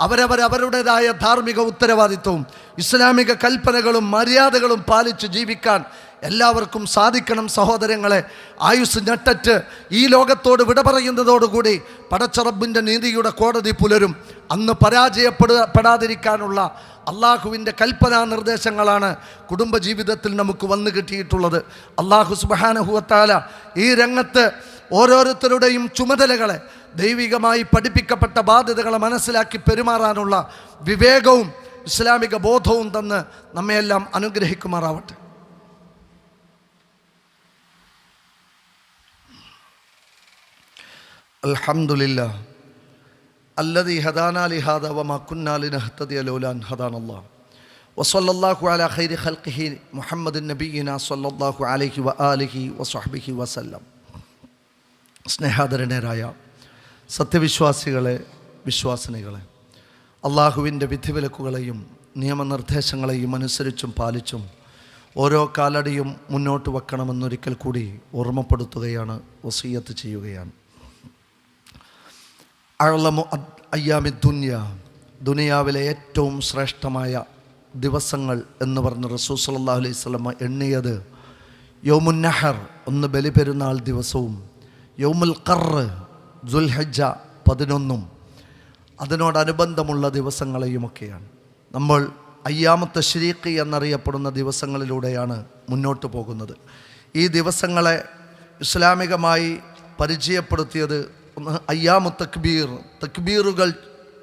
അവരവരുടേതായ ധാർമ്മിക ഉത്തരവാദിത്വവും ഇസ്ലാമിക കൽപ്പനകളും മര്യാദകളും പാലിച്ച് ജീവിക്കാൻ എല്ലാവർക്കും സാധിക്കണം. സഹോദരങ്ങളെ, ആയുസ് ഞെട്ടറ്റ് ഈ ലോകത്തോട് വിട പറയുന്നതോടുകൂടി പടച്ചറബിൻ്റെ നീതിയുടെ കോടതി പുലരും. അന്ന് പരാജയപ്പെടാതിരിക്കാനുള്ള അള്ളാഹുവിൻ്റെ കൽപ്പനാ നിർദ്ദേശങ്ങളാണ് കുടുംബജീവിതത്തിൽ നമുക്ക് വന്നു കിട്ടിയിട്ടുള്ളത്. അള്ളാഹു സുബ്ഹാനഹു വ തആല ഈ രംഗത്ത് ഓരോരുത്തരുടെയും ചുമതലകളെ, ദൈവികമായി പഠിപ്പിക്കപ്പെട്ട ബാധ്യതകളെ മനസ്സിലാക്കി പെരുമാറാനുള്ള വിവേകവും ഇസ്ലാമിക ബോധവും തന്ന് നമ്മയെല്ലാം അനുഗ്രഹിക്കുമാറാവട്ടെ. അൽഹംദുലില്ലാഹ് അല്ലദീ ഹദാനാ ലിഹാദാ വമാ കുന്നാ ലിനഹ്തദിയ ലൗലാ അൻ ഹദാനല്ലാഹ് വസല്ലല്ലാഹു അലാ ഖൈരി ഖൽഖിഹി മുഹമ്മദിൻ നബിയിനാ സല്ലല്ലാഹു അലൈഹി വആലിഹി വസഹ്ബിഹി വസല്ലം. സ്നേഹാദരനരായ സത്യവിശ്വാസികളെ, വിശ്വാസിനികളെ, അള്ളാഹുവിൻ്റെ വിധിവിലക്കുകളെയും നിയമനിർദ്ദേശങ്ങളെയും അനുസരിച്ചും പാലിച്ചും ഓരോ കാലടിയും മുന്നോട്ട് വെക്കണമെന്നൊരിക്കൽ കൂടി ഓർമ്മപ്പെടുത്തുകയാണ്, വസിയ്യത്ത് ചെയ്യുകയാണ്. അഅ്ലമു അയ്യാമി ദുനിയാവിലെ ഏറ്റവും ശ്രേഷ്ഠമായ ദിവസങ്ങൾ എന്ന് പറഞ്ഞ് റസൂൽ സല്ലല്ലാഹു അലൈഹി വസല്ലം എണ്ണിയത് യൗമുൻ നഹർ, ഒന്ന് ബലിപെരുന്നാൾ ദിവസവും, യൗമുൽ ഖർറ് ദുൽഹിജ്ജ 11 അതിനോടനുബന്ധമുള്ള ദിവസങ്ങളെയുമൊക്കെയാണ്. നമ്മൾ അയ്യാമത്ത് തശ്രീഖ് എന്നറിയപ്പെടുന്ന ദിവസങ്ങളിലൂടെയാണ് മുന്നോട്ട് പോകുന്നത്. ഈ ദിവസങ്ങളെ ഇസ്ലാമികമായി പരിചയപ്പെടുത്തിയത് ഒന്ന് അയ്യാമു തക്ബീർ, തക്ബീറുകൾ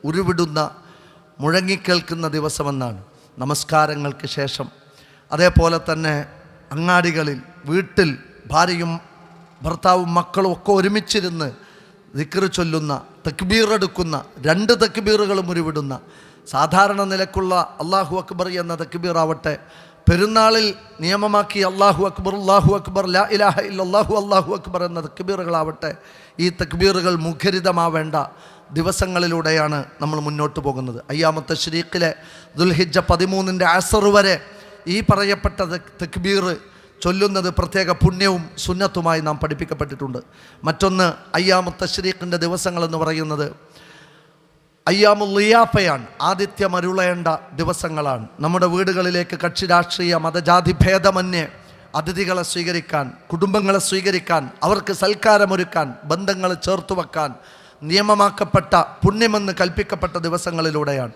ഉരുവിടുന്ന മുഴങ്ങിക്കേൾക്കുന്ന ദിവസമെന്നാണ്. നമസ്കാരങ്ങൾക്ക് ശേഷം, അതേപോലെ തന്നെ അങ്ങാടികളിൽ, വീട്ടിൽ ഭാര്യയും ഭർത്താവും മക്കളും ഒക്കെ ഒരുമിച്ചിരുന്ന് ദിക്ർ ചൊല്ലുന്ന, തക്ബീർ എടുക്കുന്ന, 2 തക്ബീറുകളും ഉരുവിടുന്ന, സാധാരണ നിലക്കുള്ള അല്ലാഹു അക്ബർ എന്ന തക്ബീർ ആവട്ടെ, പെരുന്നാളിൽ നിയമമാക്കി അല്ലാഹു അക്ബർ ലാ ഇലാഹ ഇല്ലല്ലാഹു അല്ലാഹു അക്ബർ എന്ന തക്ബീറുകളാവട്ടെ, ഈ തക്ബീറുകൾ മുഖരിതമാവേണ്ട ദിവസങ്ങളിലൂടെയാണ് നമ്മൾ മുന്നോട്ട് പോകുന്നത്. അയ്യാമു തശ്രീഖിലെ ദുൽഹിജ്ജ 13 അസ്ർ വരെ ഈ പറയപ്പെട്ട തക്ബീർ ചൊല്ലുന്നത് പ്രത്യേക പുണ്യവും സുന്നത്തുമായി നാം പഠിപ്പിക്കപ്പെട്ടിട്ടുണ്ട്. മറ്റൊന്ന്, അയ്യാമു തശ്രീഖിൻ്റെ ദിവസങ്ങളെന്ന് പറയുന്നത് അയ്യാമുൽ ളിയാഫയാണ്, ആതിഥ്യമരുളേണ്ട ദിവസങ്ങളാണ്. നമ്മുടെ വീടുകളിലേക്ക് കക്ഷി രാഷ്ട്രീയ മതജാതി ഭേദമന്യേ അതിഥികളെ സ്വീകരിക്കാൻ, കുടുംബങ്ങളെ സ്വീകരിക്കാൻ, അവർക്ക് സൽക്കാരമൊരുക്കാൻ, ബന്ധങ്ങൾ ചേർത്തുവെക്കാൻ നിയമമാക്കപ്പെട്ട, പുണ്യമെന്ന് കൽപ്പിക്കപ്പെട്ട ദിവസങ്ങളിലൂടെയാണ്.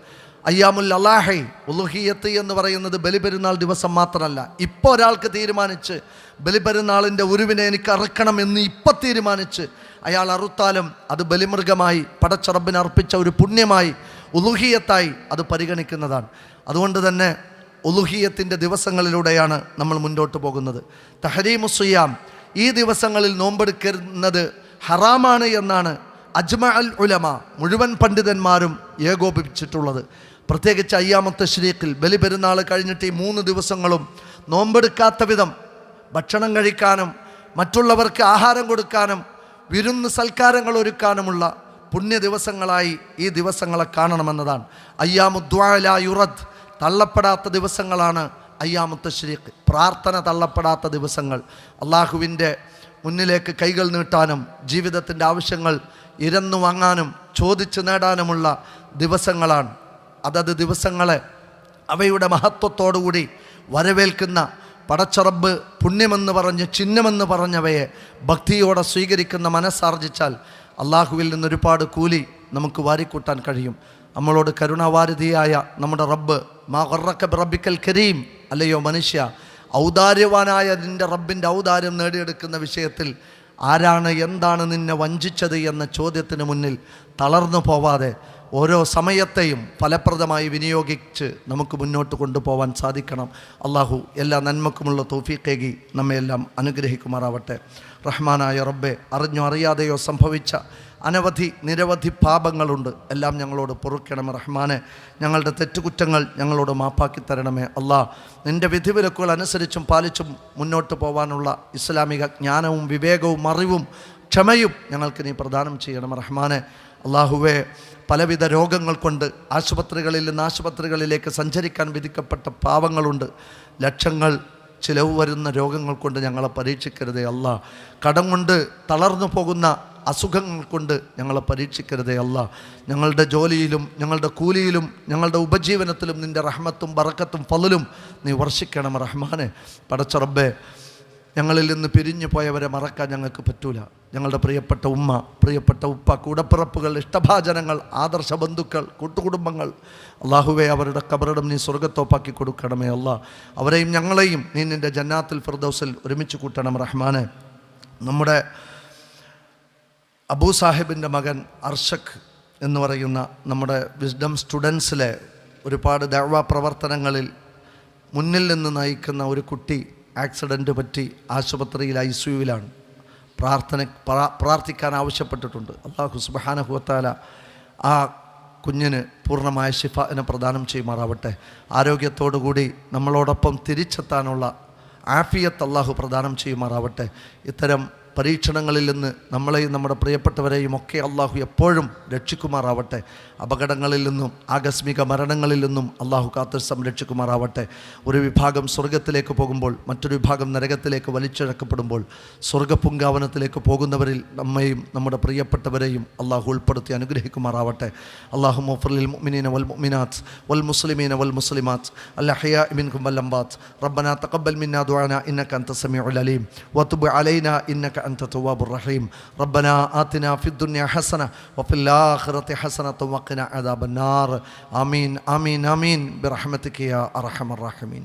അയ്യാമുൽ അലാഹി, ഉലുഹിയത്ത് എന്ന് പറയുന്നത് ബലിപെരുന്നാൾ ദിവസം മാത്രമല്ല. ഇപ്പോൾ ഒരാൾക്ക് തീരുമാനിച്ച് ബലിപെരുന്നാളിൻ്റെ ഉരുവിനെ എനിക്ക് അറുക്കണം എന്ന് ഇപ്പം തീരുമാനിച്ച് അയാൾ അറുത്താലും അത് ബലിമൃഗമായി പടച്ച റബ്ബിന് അർപ്പിച്ച ഒരു പുണ്യമായി, ഉലുഹിയത്തായി അത് പരിഗണിക്കുന്നതാണ്. അതുകൊണ്ട് തന്നെ ഉലുഹിയത്തിൻ്റെ ദിവസങ്ങളിലൂടെയാണ് നമ്മൾ മുന്നോട്ട് പോകുന്നത്. തഹരീമുസ്സിയാം, ഈ ദിവസങ്ങളിൽ നോമ്പെടുക്കുന്നത് ഹറാമാണ് എന്നാണ് അജ്മഅ അൽ ഉലമ, മുഴുവൻ പണ്ഡിതന്മാരും ഏകോപിപ്പിച്ചിട്ടുള്ളത്. പ്രത്യേകിച്ച് അയ്യാമു തശ്രീഖിൽ, ബലിപെരുന്നാൾ കഴിഞ്ഞിട്ട് ഈ 3 ദിവസങ്ങളും നോമ്പെടുക്കാത്ത വിധം ഭക്ഷണം കഴിക്കാനും മറ്റുള്ളവർക്ക് ആഹാരം കൊടുക്കാനും വിരുന്ന് സൽക്കാരങ്ങൾ ഒരുക്കാനുമുള്ള പുണ്യ ദിവസങ്ങളായി ഈ ദിവസങ്ങളെ കാണണമെന്നതാണ്. അയ്യാമു ദുആ ലാ യുറദ്, തള്ളപ്പെടാത്ത ദിവസങ്ങളാണ് അയ്യാമു തശ്രീഖ്. പ്രാർത്ഥന തള്ളപ്പെടാത്ത ദിവസങ്ങൾ, അള്ളാഹുവിൻ്റെ മുന്നിലേക്ക് കൈകൾ നീട്ടാനും ജീവിതത്തിൻ്റെ ആവശ്യങ്ങൾ ഇരന്നു വാങ്ങാനും ചോദിച്ചു നേടാനുമുള്ള ദിവസങ്ങളാണ്. അതത് ദിവസങ്ങളെ അവയുടെ മഹത്വത്തോടുകൂടി വരവേൽക്കുന്ന പടച്ചറബ് പുണ്യമെന്ന് പറഞ്ഞ്, ചിഹ്നമെന്ന് പറഞ്ഞവയെ ഭക്തിയോടെ സ്വീകരിക്കുന്ന മനസ്സാർജിച്ചാൽ അള്ളാഹുവിൽ നിന്നൊരുപാട് കൂലി നമുക്ക് വാരിക്കൂട്ടാൻ കഴിയും. നമ്മളോട് കരുണാവാരിധിയായ നമ്മുടെ റബ്ബ്, മാ ഗർറക ബിറബ്ബിക്കൽ കരീം, അല്ലയോ മനുഷ്യ, ഔദാര്യവാനായ നിൻ്റെ റബ്ബിൻ്റെ ഔദാര്യം നേടിയെടുക്കുന്ന വിഷയത്തിൽ ആരാണ്, എന്താണ് നിന്നെ വഞ്ചിച്ചത് എന്ന ചോദ്യത്തിന് മുന്നിൽ തളർന്നു പോവാതെ ഓരോ സമയത്തെയും ഫലപ്രദമായി വിനിയോഗിച്ച് നമുക്ക് മുന്നോട്ട് കൊണ്ടുപോകാൻ സാധിക്കണം. അള്ളാഹു എല്ലാ നന്മക്കുമുള്ള തൗഫീഖേകി നമ്മയെല്ലാം അനുഗ്രഹിക്കുമാറാവട്ടെ. റഹ്മാനായ റബ്ബെ, അറിഞ്ഞോ അറിയാതെയോ സംഭവിച്ച നിരവധി പാപങ്ങളുണ്ട്. എല്ലാം ഞങ്ങളോട് പൊറുക്കണമേ റഹ്മാനെ. ഞങ്ങളുടെ തെറ്റുകുറ്റങ്ങൾ ഞങ്ങളോട് മാപ്പാക്കി തരണമേ അല്ലാ. നിൻ്റെ വിധിവിലക്കുകൾ അനുസരിച്ചും പാലിച്ചും മുന്നോട്ട് പോകാനുള്ള ഇസ്ലാമിക ജ്ഞാനവും വിവേകവും അറിവും ക്ഷമയും ഞങ്ങൾക്ക് നീ പ്രദാനം ചെയ്യണം റഹ്മാനെ. അള്ളാഹുവേ, പലവിധ രോഗങ്ങൾ കൊണ്ട് ആശുപത്രികളിൽ നിന്ന് ആശുപത്രികളിലേക്ക് സഞ്ചരിക്കാൻ വിധിക്കപ്പെട്ട പാവങ്ങളുണ്ട്. ലക്ഷങ്ങൾ ചിലവ് വരുന്ന രോഗങ്ങൾ കൊണ്ട് ഞങ്ങളെ പരീക്ഷിക്കരുതേ അല്ലാ. കടം കൊണ്ട് തളർന്നു പോകുന്ന അസുഖങ്ങൾ കൊണ്ട് ഞങ്ങളെ പരീക്ഷിക്കരുതേ അല്ലാ. ഞങ്ങളുടെ ജോലിയിലും ഞങ്ങളുടെ കൂലിയിലും ഞങ്ങളുടെ ഉപജീവനത്തിലും നിൻ്റെ റഹ്മത്തും ബറക്കത്തും ഫളലും നീ വർഷിക്കണം റഹ്മാനെ. പടച്ച റബ്ബേ, ഞങ്ങളിൽ നിന്ന് പിരിഞ്ഞു പോയവരെ മറക്കാൻ ഞങ്ങൾക്ക് പറ്റൂല. ഞങ്ങളുടെ പ്രിയപ്പെട്ട ഉമ്മ, പ്രിയപ്പെട്ട ഉപ്പ, കൂടപ്പിറപ്പുകൾ, ഇഷ്ടഭാജനങ്ങൾ, ആദർശ ബന്ധുക്കൾ, കൂട്ടുകുടുംബങ്ങൾ, അള്ളാഹുവേ, അവരുടെ ഖബറിടം നീ സ്വർഗ്ഗത്തോപ്പാക്കി കൊടുക്കണമേ അല്ലാ. അവരെയും ഞങ്ങളെയും നീ നിൻ്റെ ജന്നാത്തുൽ ഫിർദൗസിൽ ഒരുമിച്ച് കൂട്ടണം റഹ്മാനെ. നമ്മുടെ അബൂ സാഹിബിൻ്റെ മകൻ അർഷക് എന്ന് പറയുന്ന നമ്മുടെ വിസ്ഡം സ്റ്റുഡൻസിലെ ഒരുപാട് ദഅ്വ പ്രവർത്തനങ്ങളിൽ മുന്നിൽ നിന്ന് നയിക്കുന്ന ഒരു കുട്ടി ആക്സിഡൻറ്റ് പറ്റി ആശുപത്രിയിൽ ICUവിലാണ്. പ്രാർത്ഥിക്കാൻ ആവശ്യപ്പെട്ടിട്ടുണ്ട്. അല്ലാഹു സുബ്ഹാനഹു വ തആല ആ കുഞ്ഞിന് പൂർണ്ണമായ ശിഫാനെ പ്രദാനം ചെയ്യുമാറാവട്ടെ. ആരോഗ്യത്തോടുകൂടി നമ്മളോടൊപ്പം തിരിച്ചെത്താനുള്ള ആഫിയത്ത് അല്ലാഹു പ്രദാനം ചെയ്യുമാറാവട്ടെ. ഇത്തരം പരീക്ഷണങ്ങളിൽ നിന്ന് നമ്മളെയും നമ്മുടെ പ്രിയപ്പെട്ടവരെയും ഒക്കെ അള്ളാഹു എപ്പോഴും രക്ഷിക്കുമാറാവട്ടെ. അപകടങ്ങളിൽ നിന്നും ആകസ്മിക മരണങ്ങളിൽ നിന്നും അള്ളാഹു കാത്ത് സംരക്ഷിക്കുമാറാവട്ടെ. ഒരു വിഭാഗം സ്വർഗത്തിലേക്ക് പോകുമ്പോൾ മറ്റൊരു വിഭാഗം നരകത്തിലേക്ക് വലിച്ചിഴക്കപ്പെടുമ്പോൾ സ്വർഗപുങ്കാവനത്തിലേക്ക് പോകുന്നവരിൽ നമ്മയും നമ്മുടെ പ്രിയപ്പെട്ടവരെയും അള്ളാഹു ഉൾപ്പെടുത്തി അനുഗ്രഹിക്കുമാറാവട്ടെ. അല്ലാഹു മഗ്ഫിർ മുഅ്മിനീന വൽ മുഅ്മിനാത്ത് വൽ മുസ്ലിമീന വൽ മുസ്ലിമാത്ത് അൽ അഹ്യാഇ മിൻകും വൽ അംവാത്ത്. റബ്ബനാ തഖബ്ബൽ മിന്നാ ദുആനാ ഇന്നക അൻത സമീഉൽ അലീം വതുബ് അലൈനാ ഇന്നക أنت تواب الرحيم. ربنا آتنا في الدنيا حسنة وفي الآخرة حسنة وقنا عذاب النار. آمين آمين آمين برحمتك يا أرحم الراحمين.